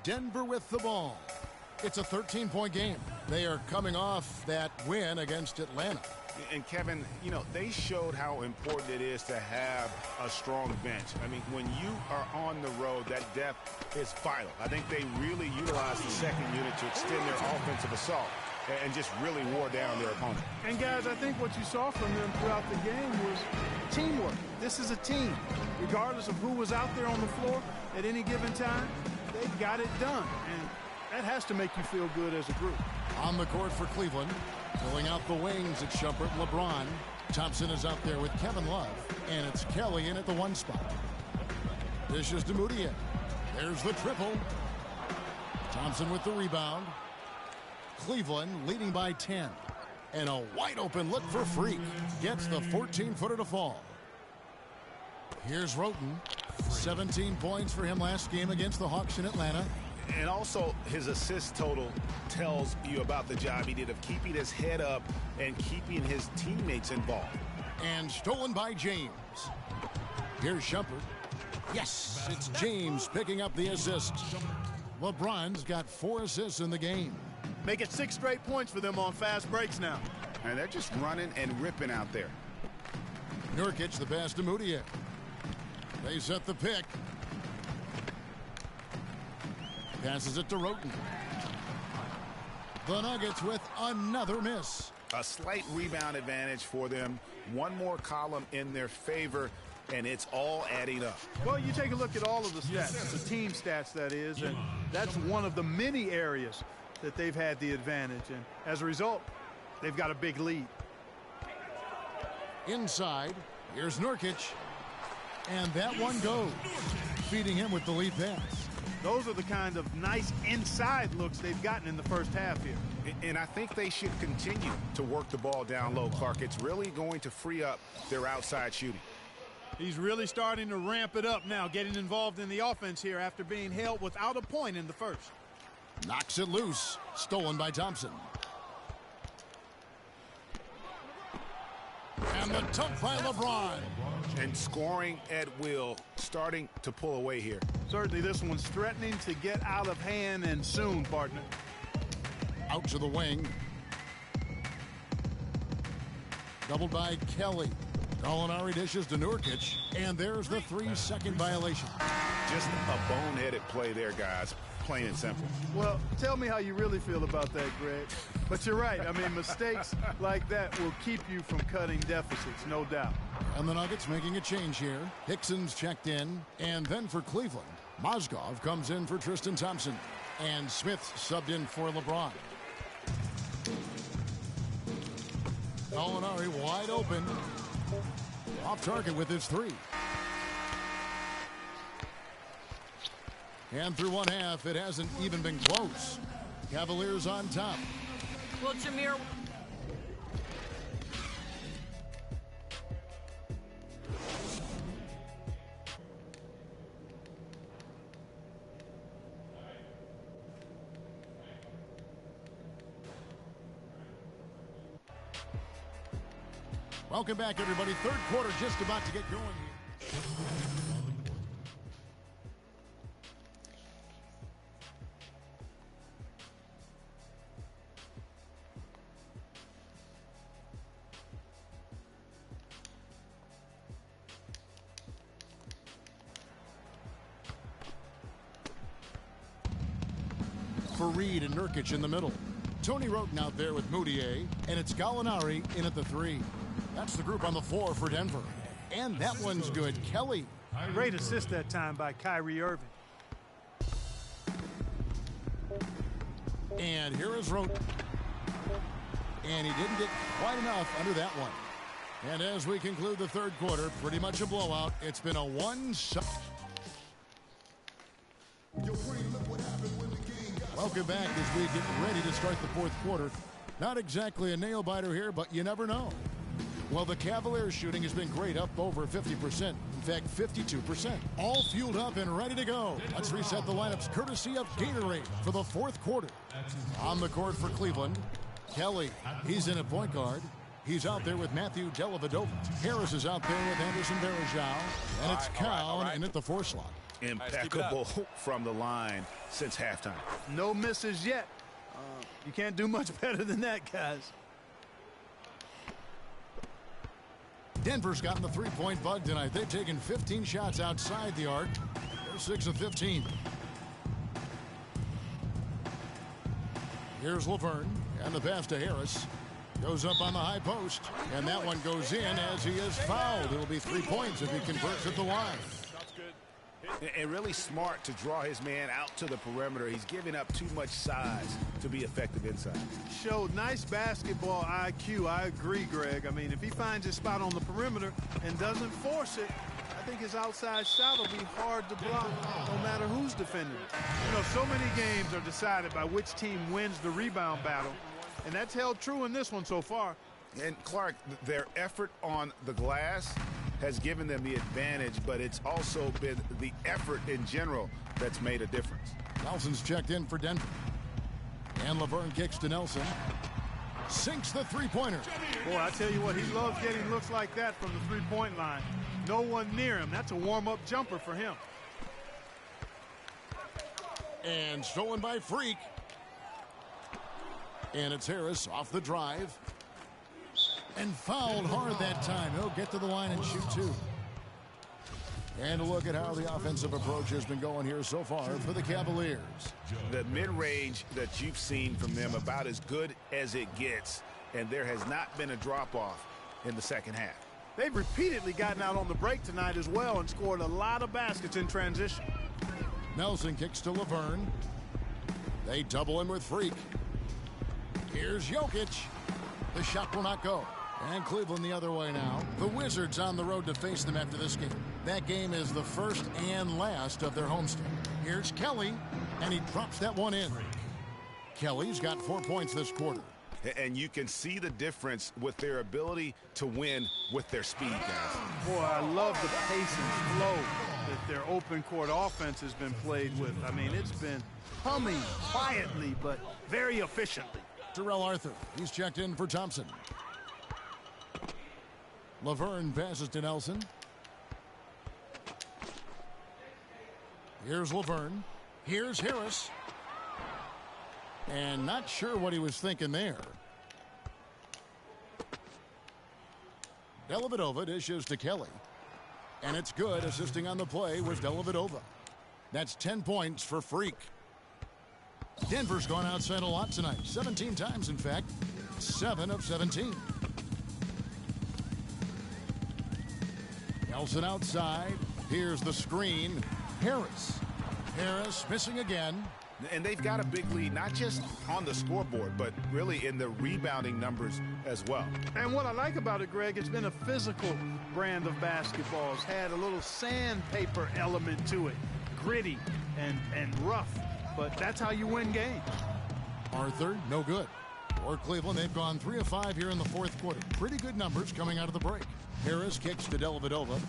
Denver with the ball. It's a 13-point game. They are coming off that win against Atlanta. And Kevin, you know, they showed how important it is to have a strong bench. I mean, when you are on the road, that depth is vital. I think they really utilized the second unit to extend their offensive assault and just really wore down their opponent. And guys, I think what you saw from them throughout the game was teamwork. This is a team. Regardless of who was out there on the floor at any given time, they got it done, and that has to make you feel good as a group. On the court for Cleveland, filling out the wings at Shumpert, LeBron. Thompson is out there with Kevin Love, and it's Kelly in at the 1 spot. Dishes to Moutier. There's the triple. Thompson with the rebound. Cleveland leading by 10. And a wide open look for Freak. Gets the 14-footer to fall. Here's Roten. 17 points for him last game against the Hawks in Atlanta. And also, his assist total tells you about the job he did of keeping his head up and keeping his teammates involved. And stolen by James. Here's Shumpert. Yes, it's James picking up the assist. LeBron's got 4 assists in the game. Make it 6 straight points for them on fast breaks now. And they're just running and ripping out there. Nurkic the pass to Moutier. They set the pick. Passes it to Roten. The Nuggets with another miss. A slight rebound advantage for them. One more column in their favor, and it's all adding up. Well, you take a look at all of the stats, the team stats that is, and that's one of the many areas that they've had the advantage. And as a result, they've got a big lead. Inside, here's Nurkic. And that one goes, feeding him with the lead pass. Those are the kind of nice inside looks they've gotten in the first half here. And I think they should continue to work the ball down low, Clark. It's really going to free up their outside shooting. He's really starting to ramp it up now, getting involved in the offense here after being held without a point in the first. Knocks it loose. Stolen by Thompson. And the dunk by LeBron. And scoring at will, starting to pull away here. Certainly this one's threatening to get out of hand, and soon, partner. Out to the wing. Doubled by Kelly. Gallinari dishes to Nurkic. And there's the 3-second violation. Just a boneheaded play there, guys. Plain and simple. Well, tell me how you really feel about that, Greg. But you're right. I mean, mistakes like that will keep you from cutting deficits, no doubt. And the Nuggets making a change here. Hickson's checked in. And then for Cleveland, Mozgov comes in for Tristan Thompson. And Smith subbed in for LeBron. Gallinari wide open. Off target with his 3. And through one half, it hasn't even been close. Cavaliers on top. Well, Jameer. Welcome back, everybody. Third quarter just about to get going here. For Reed and Nurkic in the middle. Tony Roten out there with Moutier, and it's Gallinari in at the 3. That's the group on the floor for Denver. And that one's good. Kelly. Great assist that time by Kyrie Irving. And here is Roten. And he didn't get quite enough under that one. And as we conclude the third quarter, pretty much a blowout. It's been a one-shot. Welcome back as we get ready to start the fourth quarter. Not exactly a nail-biter here, but you never know. Well, the Cavaliers shooting has been great, up over 50%. In fact, 52%. All fueled up and ready to go. Let's reset the lineups courtesy of Gatorade for the fourth quarter. On the court for Cleveland, Kelly. He's in at point guard. He's out there with Matthew Dellavedova. Harris is out there with Anderson Varejao. And it's Cowan in at the 4 slot. Impeccable from the line since halftime. No misses yet. You can't do much better than that, guys. Denver's gotten the 3-point bug tonight. They've taken 15 shots outside the arc. They're 6 of 15. Here's Laverne, and the pass to Harris. Goes up on the high post, and that one goes in as he is fouled. It'll be 3 points if he converts at the line. And really smart to draw his man out to the perimeter. He's giving up too much size to be effective inside. Showed nice basketball IQ. I agree, Greg. I mean, if he finds his spot on the perimeter and doesn't force it, I think his outside shot will be hard to block no matter who's defending it. You know, so many games are decided by which team wins the rebound battle, and that's held true in this one so far. And Clark, their effort on the glass has given them the advantage, but it's also been the effort in general that's made a difference. Nelson's checked in for Denver. And Laverne kicks to Nelson. Sinks the three-pointer. Boy, I tell you what, he loves getting looks like that from the three-point line. No one near him. That's a warm-up jumper for him. And stolen by Freak. And it's Harris off the drive. And fouled hard that time. He'll get to the line and shoot two. And a look at how the offensive approach has been going here so far for the Cavaliers. The mid-range that you've seen from them about as good as it gets, and there has not been a drop-off in the second half. They've repeatedly gotten out on the break tonight as well and scored a lot of baskets in transition. Nelson kicks to Laverne. They double him with Freak. Here's Jokic. The shot will not go. And Cleveland the other way now. The Wizards on the road to face them after this game. That game is the first and last of their homestand. Here's Kelly, and he drops that one in. Kelly's got 4 points this quarter. And you can see the difference with their ability to win with their speed, guys. Boy, I love the pace and flow that their open court offense has been played with. I mean, it's been humming quietly, but very efficiently. Terrell Arthur, he's checked in for Thompson. Laverne passes to Nelson. Here's Laverne. Here's Harris. And not sure what he was thinking there. Dellavedova dishes to Kelly. And it's good. Assisting on the play was Dellavedova. That's 10 points for Freak. Denver's gone outside a lot tonight. 17 times, in fact. 7 of 17. Nelson outside. Here's the screen. Harris. Harris missing again. And they've got a big lead, not just on the scoreboard, but really in the rebounding numbers as well. And what I like about it, Greg, it's been a physical brand of basketball. It's had a little sandpaper element to it. Gritty and rough, but that's how you win games. Arthur, no good. For Cleveland, they've gone 3 of 5 here in the fourth quarter. Pretty good numbers coming out of the break. Harris kicks to Dellavedova,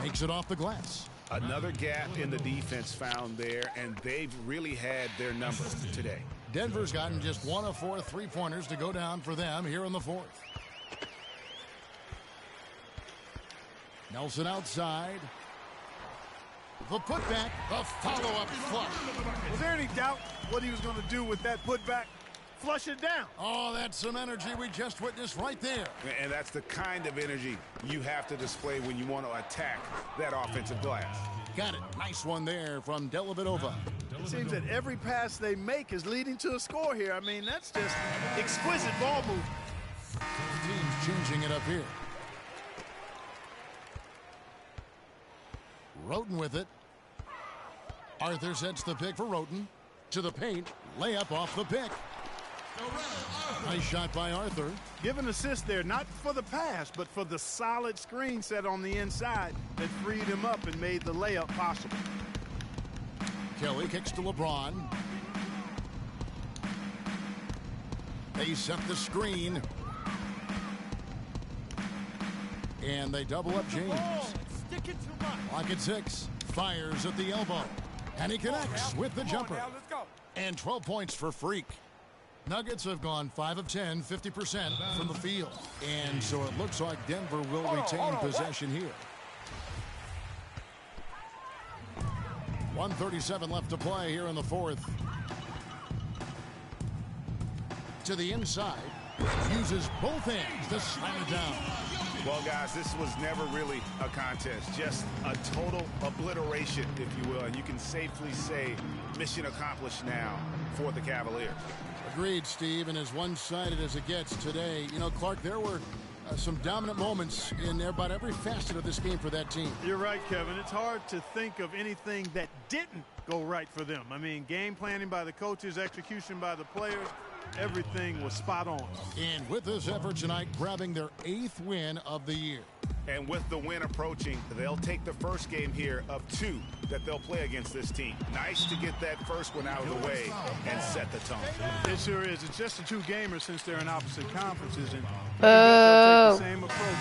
makes it off the glass. Another gap in the defense found there, and they've really had their number today. Denver's gotten just 1 of 4 3-pointers to go down for them here in the fourth. Nelson outside. The putback, the follow-up flush. Was there any doubt what he was going to do with that putback? Flush it down. Oh, that's some energy we just witnessed right there. And that's the kind of energy you have to display when you want to attack that offensive glass. Got it. Nice one there from Dellavedova. It seems that every pass they make is leading to a score here. I mean, that's just exquisite ball movement. Team's changing it up here. Roten with it. Arthur sets the pick for Roten. To the paint. Layup off the pick. Nice shot by Arthur. Give an assist there, not for the pass, but for the solid screen set on the inside that freed him up and made the layup possible. Kelly kicks to LeBron. They set the screen. And they double up James. Clock at 6. Fires at the elbow. And he connects with the jumper. And 12 points for Freak. Nuggets have gone 5 of 10, 50% from the field. And so it looks like Denver will retain possession here. 1:37 left to play here in the fourth. To the inside. Uses both hands to slam it down. Well, guys, this was never really a contest. Just a total obliteration, if you will. And you can safely say mission accomplished now for the Cavaliers. Agreed, Steve, and as one-sided as it gets today. You know, Clark, there were some dominant moments in about every facet of this game for that team. You're right, Kevin. It's hard to think of anything that didn't go right for them. I mean, game planning by the coaches, execution by the players, everything was spot on. And with this effort tonight, grabbing their 8th win of the year. And with the win approaching, they'll take the first game here of 2 that they'll play against this team. Nice to get that first one out of the way and set the tone. It sure is. It's just a 2-gamer since they're in opposite conferences, and they'll take the same approach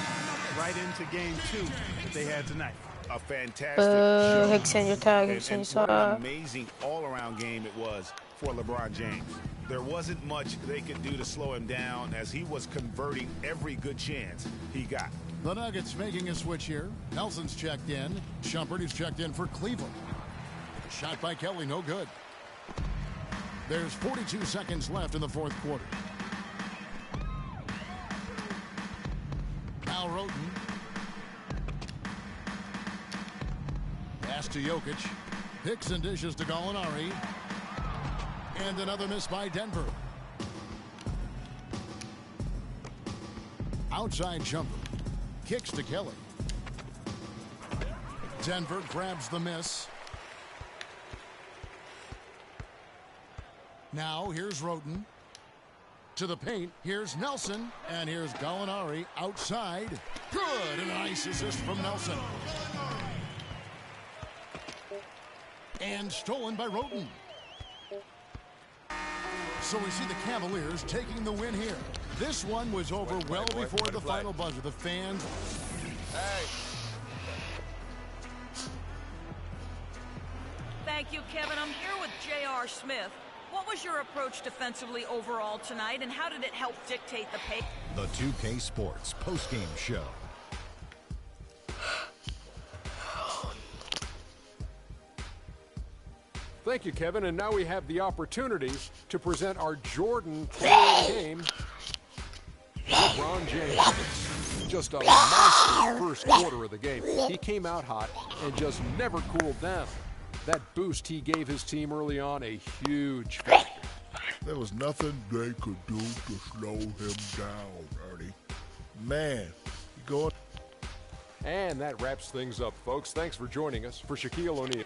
right into game 2 that they had tonight. A fantastic show. Hexen your tag, And Hexen what your an amazing all-around game it was for LeBron James. There wasn't much they could do to slow him down as he was converting every good chance he got. The Nuggets making a switch here. Nelson's checked in. Shumpert is checked in for Cleveland. Shot by Kelly, no good. There's 42 seconds left in the fourth quarter. Al Roten. Pass to Jokic. Picks and dishes to Gallinari. And another miss by Denver. Outside jumper. Kicks to Kelly. Denver grabs the miss. Now here's Roten. To the paint. Here's Nelson. And here's Gallinari outside. Good. And a nice assist from Nelson. And stolen by Roten. So we see the Cavaliers taking the win here. This one was over well before the final buzzer. The fans. Hey. Thank you, Kevin. I'm here with J.R. Smith. What was your approach defensively overall tonight, and how did it help dictate the pace? The 2K Sports postgame show. Thank you, Kevin. And now we have the opportunity to present our Jordan player of the game, LeBron James. Just a monster first quarter of the game. He came out hot and just never cooled down. That boost he gave his team early on, a huge factor. There was nothing they could do to slow him down, Ernie. Man, you going. And that wraps things up, folks. Thanks for joining us. For Shaquille O'Neal.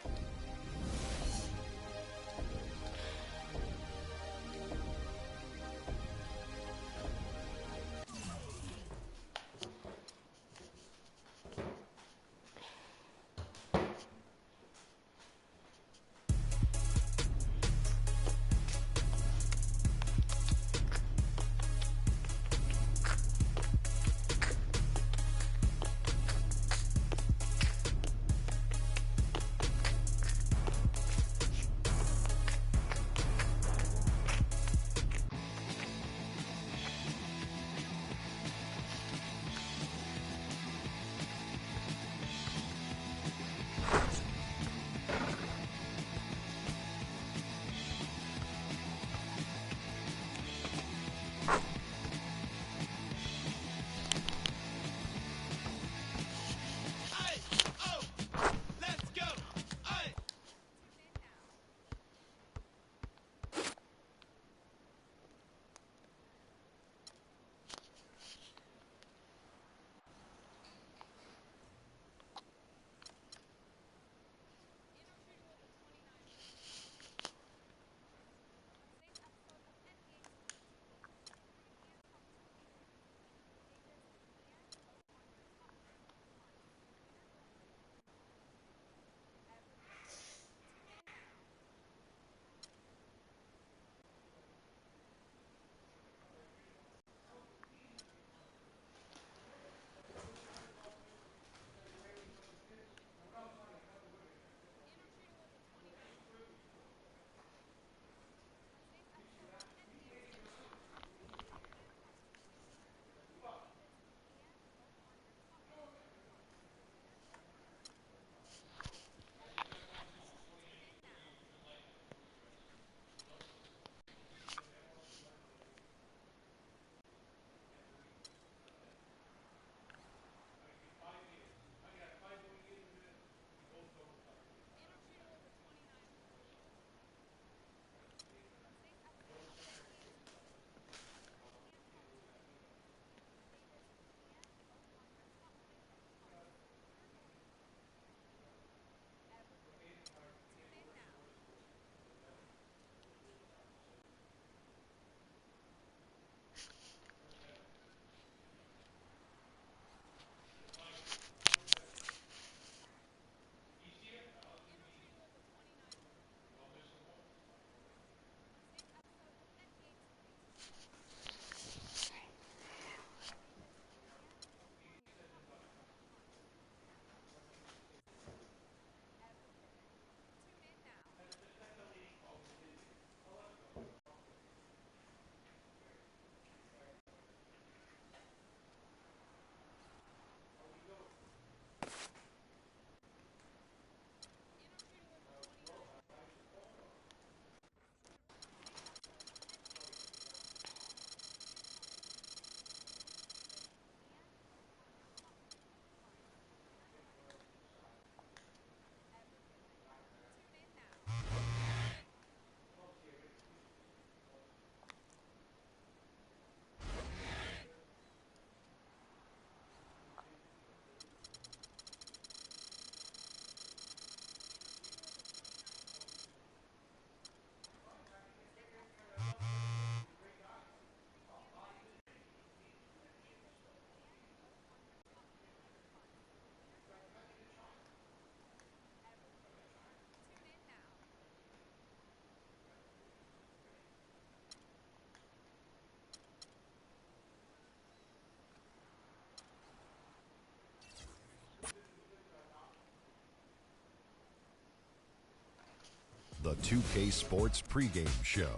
the 2K Sports pregame show.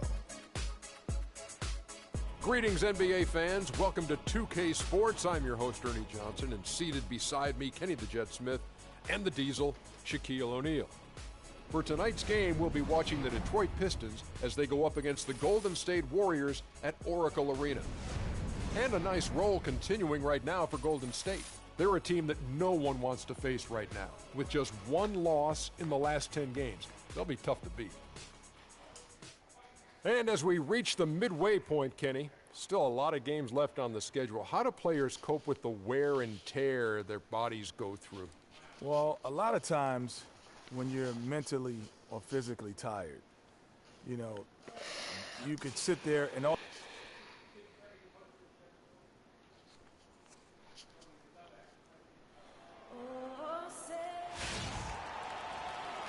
Greetings, NBA fans. Welcome to 2K Sports. I'm your host, Ernie Johnson, and seated beside me, Kenny the Jet Smith, and the Diesel, Shaquille O'Neal. For tonight's game, we'll be watching the Detroit Pistons as they go up against the Golden State Warriors at Oracle Arena. And a nice roll continuing right now for Golden State. They're a team that no one wants to face right now, with just one loss in the last 10 games. They'll be tough to beat. And as we reach the midway point, Kenny, still a lot of games left on the schedule. How do players cope with the wear and tear their bodies go through? Well, a lot of times when you're mentally or physically tired, you know, you could sit there and all.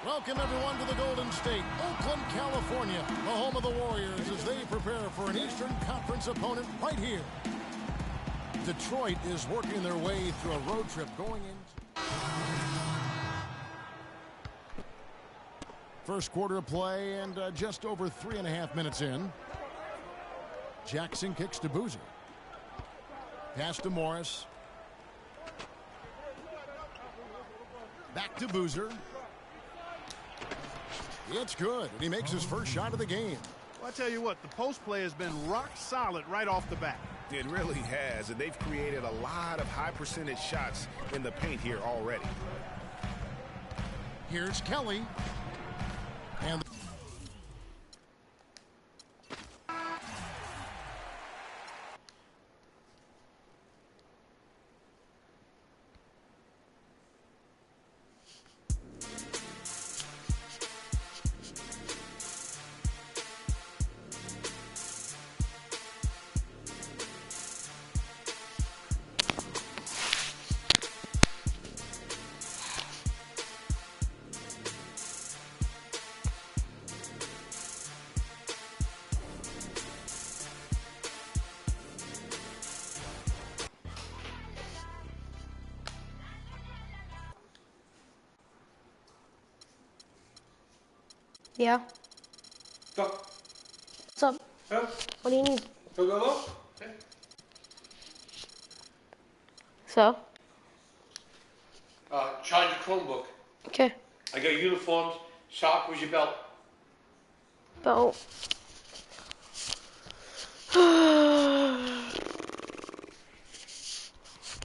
Welcome, everyone, to the Golden State, Oakland, California, the home of the Warriors as they prepare for an Eastern Conference opponent right here. Detroit is working their way through a road trip going into first quarter of play and just over 3.5 minutes in. Jackson kicks to Boozer. Pass to Morris. Back to Boozer. It's good, and he makes his first shot of the game. Well, I tell you what, the post play has been rock solid right off the bat. It really has, and they've created a lot of high percentage shots in the paint here already. Here's Kelly. And Yeah. Stop. What's up? Huh? What do you need? Hello? Okay. So? Charge your Chromebook. Okay. I got uniforms. Sock, where's your belt? Belt.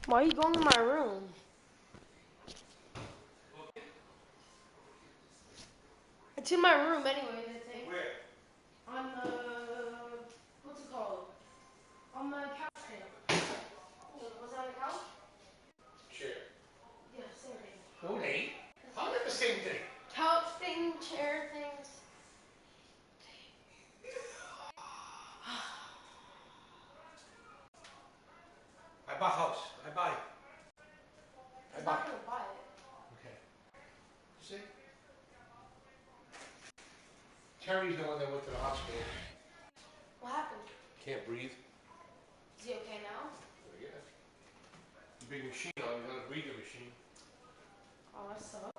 Why are you going to my room? It's in my room anyway, I think. Where? On the, what's it called? On the couch thing. Was that on the couch? Chair. Yeah, same thing. No, it ain't. How about the same thing? Couch thing, chair things. I bought house. I buy it. He's not gonna buy it. Okay. See? Terry's the one that went to the hospital. What happened? Can't breathe. Is he okay now? Yeah. The big machine on, you got a breathing machine. Oh, that sucks.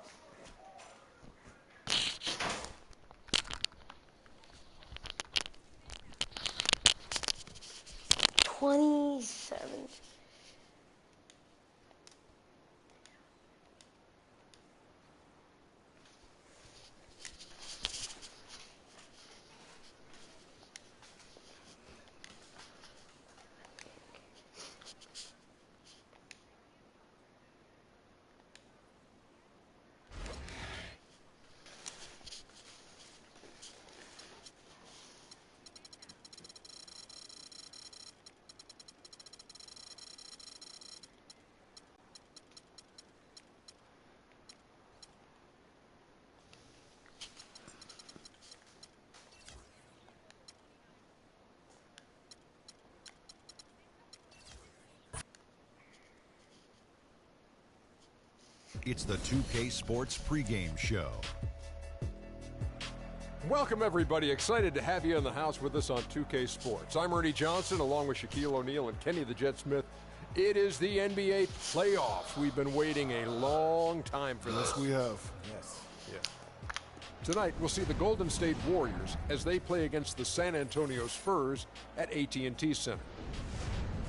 $27. It's the 2K Sports pregame show. Welcome, everybody. Excited to have you in the house with us on 2K Sports. I'm Ernie Johnson, along with Shaquille O'Neal and Kenny the Jet Smith. It is the NBA playoffs. We've been waiting a long time for this. Yes, we have. Yes. Yeah. Tonight, we'll see the Golden State Warriors as they play against the San Antonio Spurs at AT&T Center.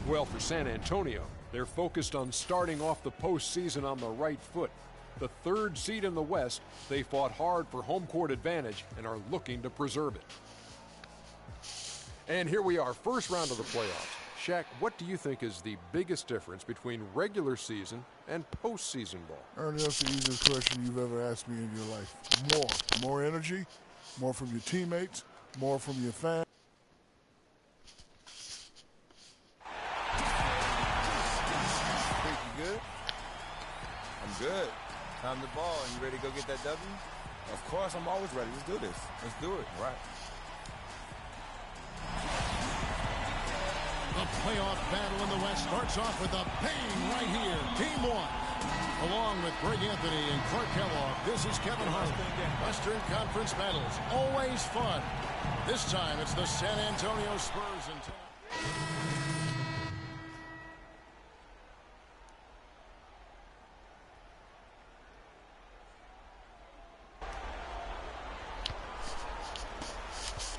Well, for San Antonio, they're focused on starting off the postseason on the right foot. The third seed in the West, they fought hard for home court advantage and are looking to preserve it. And here we are, first round of the playoffs. Shaq, what do you think is the biggest difference between regular season and postseason ball? Ernie, that's the easiest question you've ever asked me in your life. More energy, more from your teammates, more from your fans. Think you good? I'm good. Time to ball. And you ready to go get that W? Of course, I'm always ready. Let's do this. Let's do it. Right. The playoff battle in the West starts off with a bang right here. Team one. Along with Greg Anthony and Clark Kellogg, this is Kevin Harlan. Western Conference battles, always fun. This time it's the San Antonio Spurs and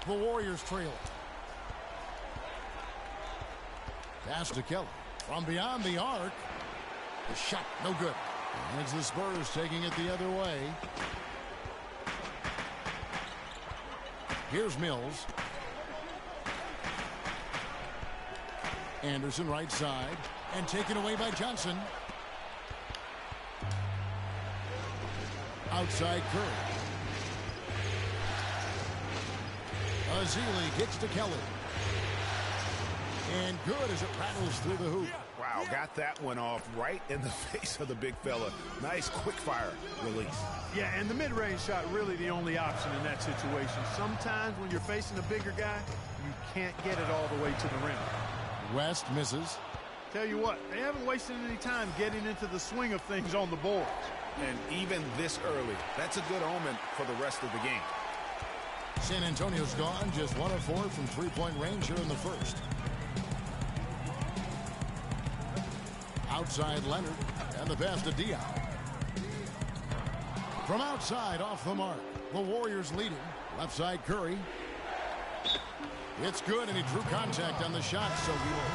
the Warriors trail. Pass to Kelly. From beyond the arc. The shot, no good. And it's the Spurs taking it the other way. Here's Mills. Anderson right side. And taken away by Johnson. Outside Curry. Azili gets to Kelly. And good as it rattles through the hoop. Wow, got that one off right in the face of the big fella. Nice quick fire release. Yeah, and the mid-range shot really the only option in that situation. Sometimes when you're facing a bigger guy, you can't get it all the way to the rim. West misses. Tell you what, they haven't wasted any time getting into the swing of things on the boards. And even this early, that's a good omen for the rest of the game. San Antonio's gone just 1 of 4 from three-point range here in the first. Outside Leonard, and the pass to Diop. From outside, off the mark. The Warriors leading. Left side Curry. It's good, and he drew contact on the shot, so he will.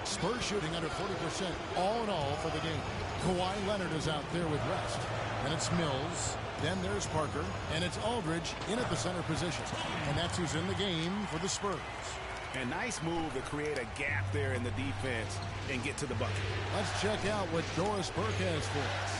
Spurs shooting under 40% all in all for the game. Kawhi Leonard is out there with rest. And it's Mills. Then there's Parker, and it's Aldridge in at the center position. And that's who's in the game for the Spurs. A nice move to create a gap there in the defense and get to the bucket. Let's check out what Doris Burke has for us.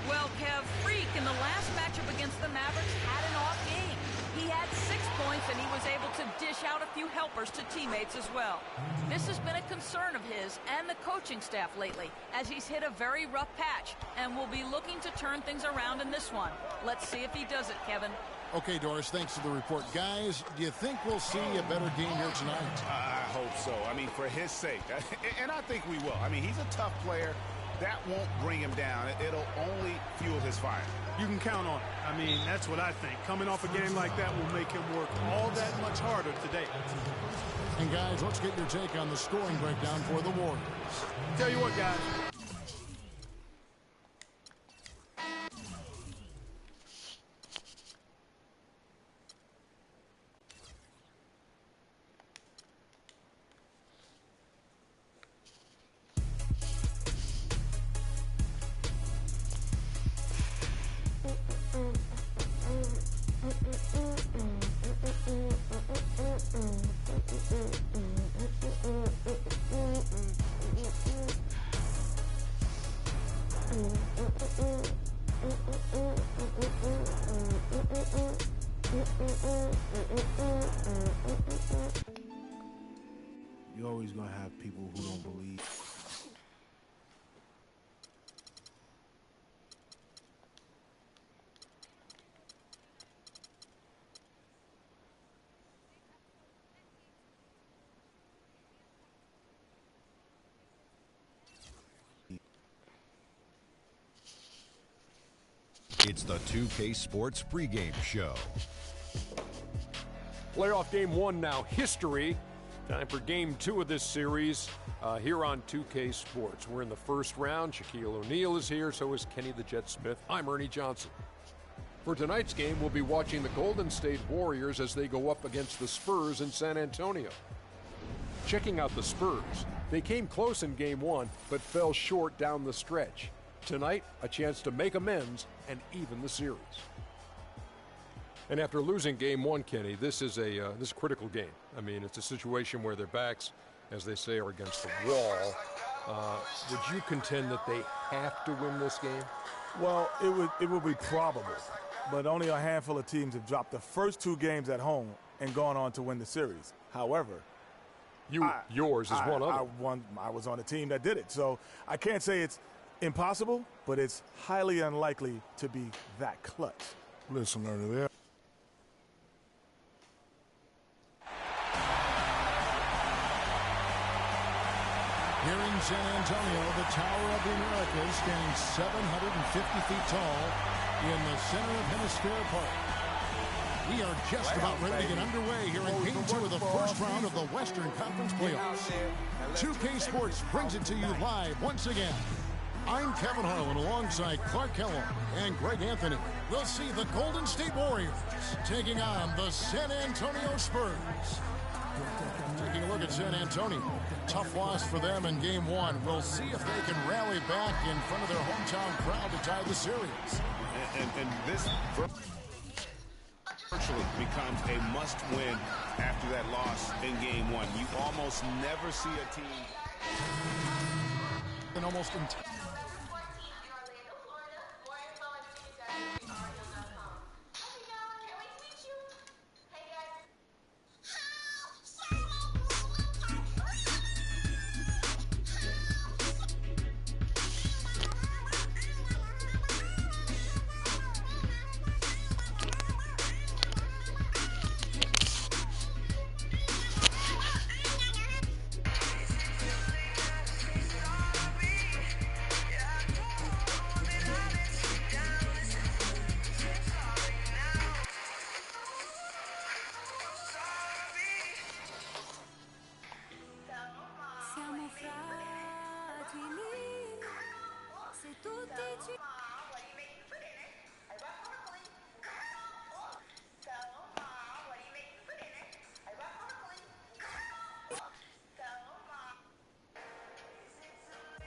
Well, Kev, Freak in the last matchup against the Mavericks had an off game. He had 6 points, and he was able to dish out a few helpers to teammates as well. This has been a concern of his and the coaching staff lately, as he's hit a very rough patch, and will be looking to turn things around in this one. Let's see if he does it, Kevin. Okay, Doris, thanks for the report. Guys, do you think we'll see a better game here tonight? I hope so. I mean, for his sake. And I think we will. I mean, he's a tough player. That won't bring him down. It'll only fuel his fire. You can count on it. I mean, that's what I think. Coming off a game like that will make him work all that much harder today. And, guys, let's get your take on the scoring breakdown for the Warriors. Tell you what, guys. You're always going to have people who don't believe. It's the 2K Sports pregame show. Playoff game 1 now. History Time for game 2 of this series here on 2K Sports. We're in the first round. Shaquille O'Neal is here, so is Kenny the Jet Smith. I'm Ernie Johnson. For tonight's game, we'll be watching the Golden State Warriors as they go up against the Spurs in San Antonio. Checking out the Spurs, they came close in game 1, but fell short down the stretch. Tonight, a chance to make amends and even the series. And after losing game 1, Kenny, this is a critical game. I mean, it's a situation where their backs, as they say, are against the wall. Would you contend that they have to win this game? Well, it would be probable, but only a handful of teams have dropped the first 2 games at home and gone on to win the series. However, yours is one of them. I was on a team that did it, so I can't say it's impossible, but it's highly unlikely to be that clutch. Listen, Ernie, there. Here in San Antonio, the Tower of the Americas, standing 750 feet tall in the center of Hemisphere Park. We are just about ready to get underway here in Game 2 of the first round of the Western Conference Playoffs. 2K Sports brings it to you live once again. I'm Kevin Harlan alongside Clark Kellogg and Greg Anthony. We'll see the Golden State Warriors taking on the San Antonio Spurs. Taking a look at San Antonio. Tough loss for them in game 1. We'll see if they can rally back in front of their hometown crowd to tie the series. And this virtually becomes a must-win after that loss in game 1. You almost never see a team. And almost entirely.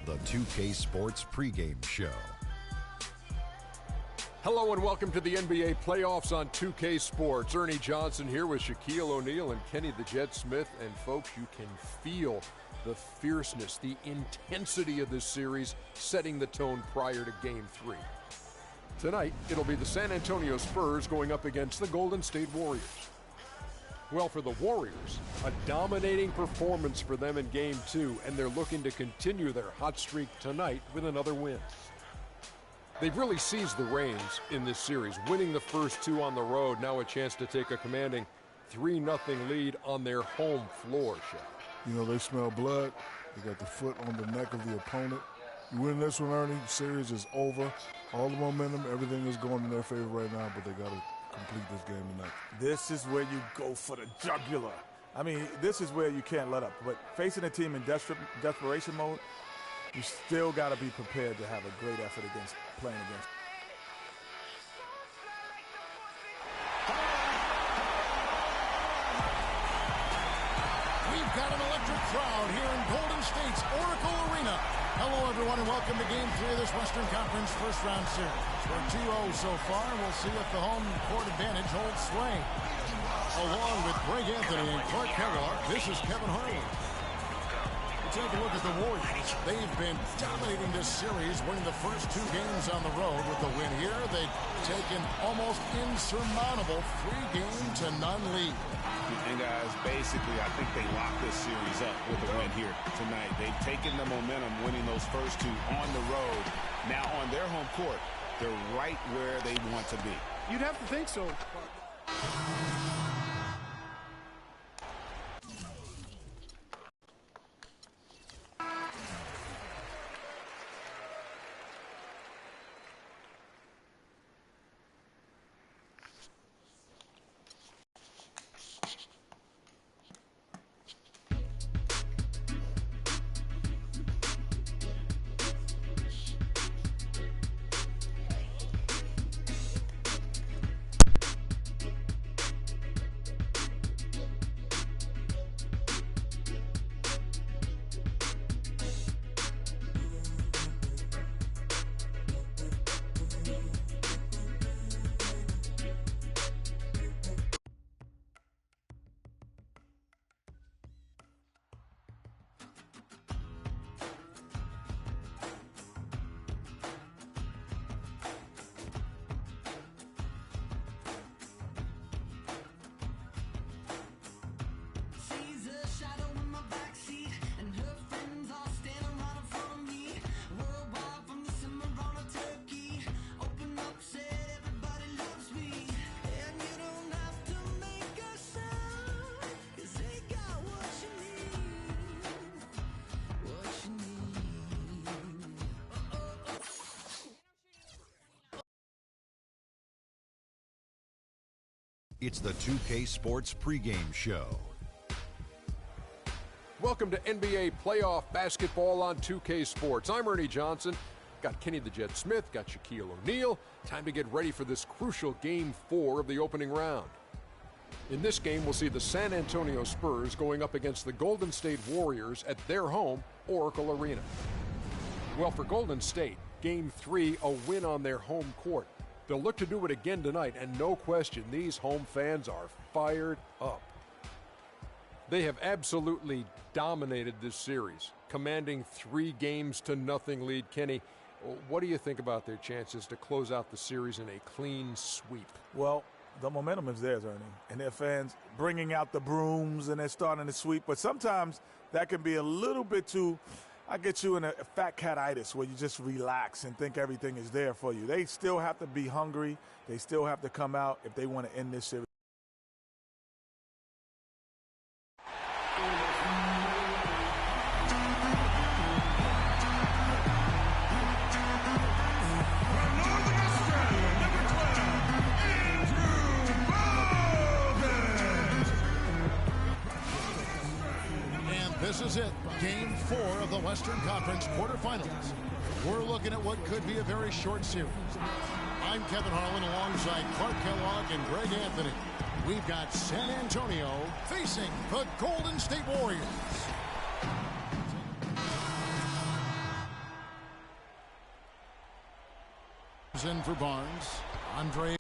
The 2K Sports pregame show. Hello and welcome to the NBA playoffs on 2K Sports. Ernie Johnson here with Shaquille O'Neal and Kenny the Jet Smith. And folks, you can feel the fierceness, the intensity of this series setting the tone prior to Game 3. Tonight, it'll be the San Antonio Spurs going up against the Golden State Warriors. Well, for the Warriors, a dominating performance for them in Game 2, and they're looking to continue their hot streak tonight with another win. They've really seized the reins in this series, winning the first 2 on the road, now a chance to take a commanding 3-0 lead on their home floor, Shaq. You know, they smell blood. They got the foot on the neck of the opponent. You win this one, Ernie, the series is over. All the momentum, everything is going in their favor right now, but they got to complete this game tonight. This is where you go for the jugular. I mean, this is where you can't let up. But facing a team in desperation mode, you still got to be prepared to have a great effort against playing against. We've got an electric crowd here in Golden State's Oracle Arena. Hello, everyone, and welcome to Game 3 of this Western Conference first-round series. We're 2-0 so far. We'll see if the home court advantage holds sway. Along with Greg Anthony and Clark Kellogg, this is Kevin Harlan. Take a look at the Warriors. They've been dominating this series, winning the first 2 games on the road. With the win here, they've taken almost insurmountable 3-0 lead. And guys, basically, I think they locked this series up with the win here tonight. They've taken the momentum, winning those first 2 on the road. Now on their home court, they're right where they want to be. You'd have to think so. It's the 2K Sports pregame show. Welcome to NBA playoff basketball on 2K Sports. I'm Ernie Johnson. Got Kenny the Jet Smith, got Shaquille O'Neal. Time to get ready for this crucial Game 4 of the opening round. In this game, we'll see the San Antonio Spurs going up against the Golden State Warriors at their home, Oracle Arena. Well, for Golden State, Game 3, a win on their home court. They'll look to do it again tonight, and no question, these home fans are fired up. They have absolutely dominated this series, commanding 3-0 lead. Kenny, what do you think about their chances to close out the series in a clean sweep? Well, the momentum is theirs, Ernie, and their fans bringing out the brooms and they're starting to sweep. But sometimes that can be a little bit too, I get you in a fat cat-itis where you just relax and think everything is there for you. They still have to be hungry. They still have to come out if they want to end this series. This is it, Game 4 of the Western Conference quarterfinals. We're looking at what could be a very short series. I'm Kevin Harlan alongside Clark Kellogg and Greg Anthony. We've got San Antonio facing the Golden State Warriors. In for Barnes, Andre.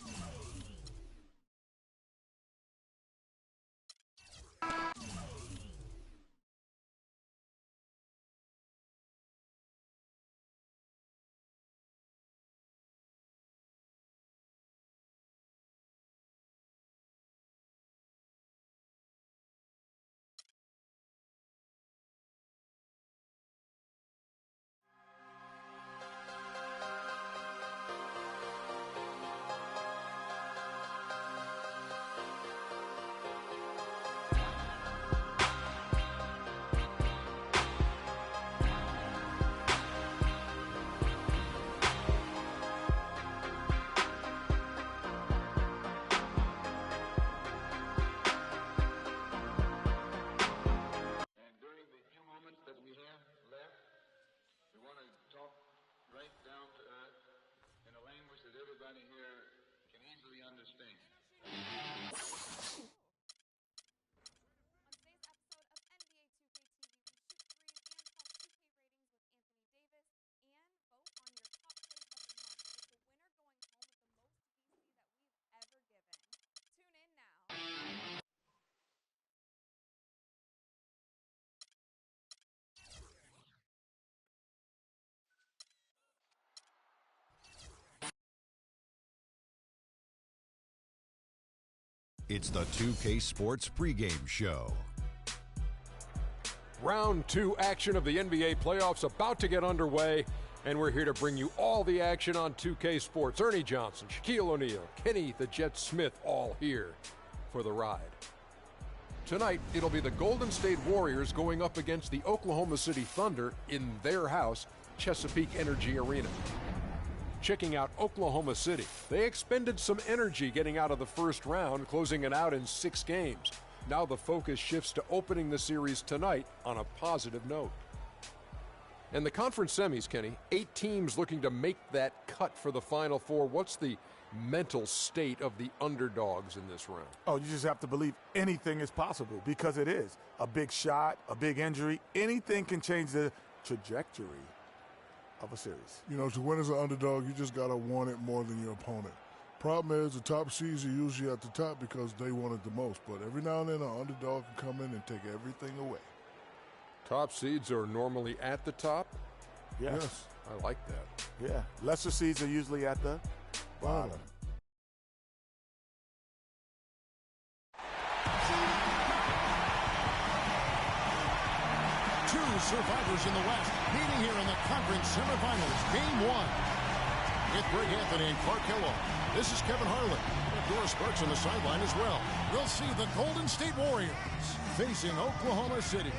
It's the 2K Sports pregame show. Round 2 action of the NBA playoffs about to get underway, and we're here to bring you all the action on 2K Sports. Ernie Johnson, Shaquille O'Neal, Kenny the Jet Smith, all here for the ride. Tonight, it'll be the Golden State Warriors going up against the Oklahoma City Thunder in their house, Chesapeake Energy Arena. Checking out Oklahoma City, they expended some energy getting out of the first round, closing it out in 6 games. Now the focus shifts to opening the series tonight on a positive note. And the conference semis, Kenny, 8 teams looking to make that cut for the Final Four. What's the mental state of the underdogs in this round? Oh, you just have to believe anything is possible, because it is. A big shot, a big injury, anything can change the trajectory of a series. You know, to win as an underdog, you just got to want it more than your opponent. Problem is, the top seeds are usually at the top because they want it the most. But every now and then, an underdog can come in and take everything away. Top seeds are normally at the top? Yes. I like that. Yeah. Lesser seeds are usually at the bottom. Two survivors in the West meeting here in the conference semifinals, Game 1. With Greg Anthony and Clark Kellogg, this is Kevin Harlan. Doris Sparks on the sideline as well. We'll see the Golden State Warriors facing Oklahoma City.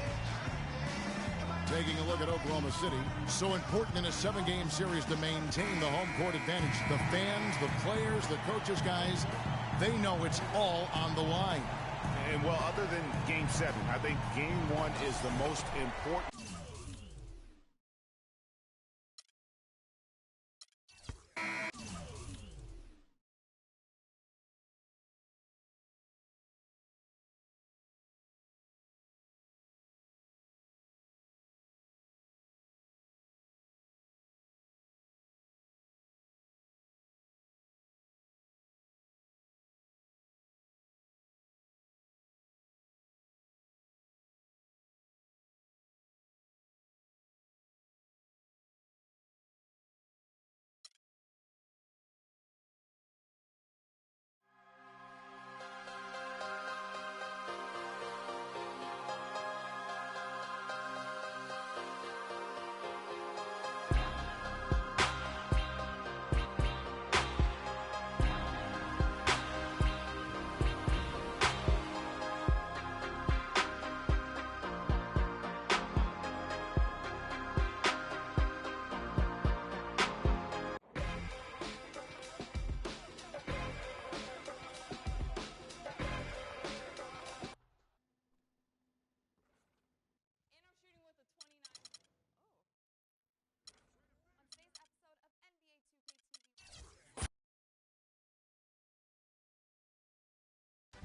Taking a look at Oklahoma City. So important in a 7-game series to maintain the home court advantage. The fans, the players, the coaches, guys, they know it's all on the line. And, well, other than Game 7, I think Game 1 is the most important.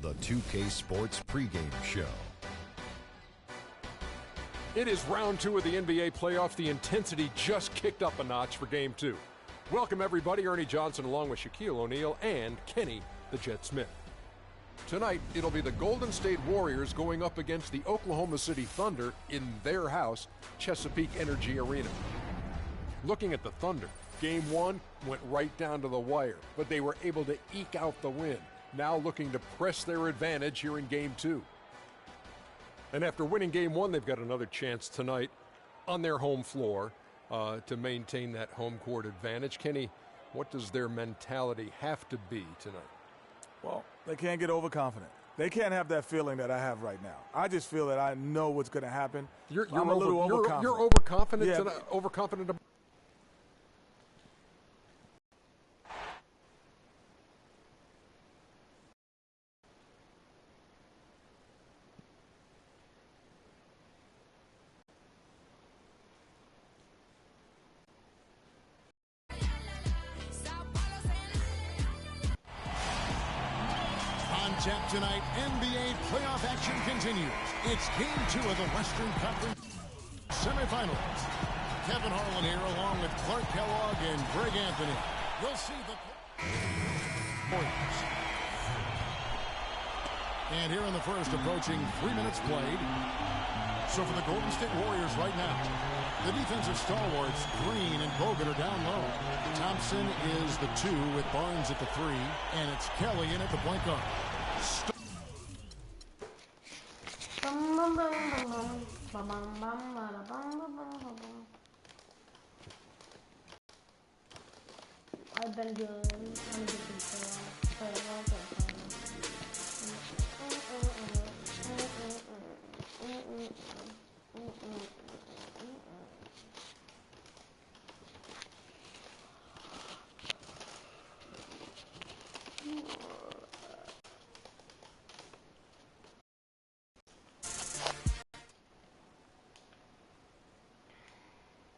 The 2K Sports pregame show. It is round 2 of the NBA playoffs. The intensity just kicked up a notch for Game 2. Welcome, everybody. Ernie Johnson along with Shaquille O'Neal and Kenny the Jet Smith. Tonight, it'll be the Golden State Warriors going up against the Oklahoma City Thunder in their house, Chesapeake Energy Arena. Looking at the Thunder, Game 1 went right down to the wire, but they were able to eke out the win. Now looking to press their advantage here in Game 2. And after winning Game 1, they've got another chance tonight on their home floor to maintain that home court advantage. Kenny, what does their mentality have to be tonight? Well, they can't get overconfident. They can't have that feeling that I have right now. I just feel that I know what's going to happen. I'm a little overconfident. You're overconfident tonight? Overconfident about tap tonight, NBA playoff action continues. It's Game 2 of the Western Conference semifinals. Kevin Harlan here along with Clark Kellogg and Greg Anthony. We'll see the points. And here in the first, approaching 3 minutes played. So for the Golden State Warriors right now, the defensive stalwarts, Green and Bogut, are down low. Thompson is the 2 with Barnes at the 3, and it's Kelly in at the point guard.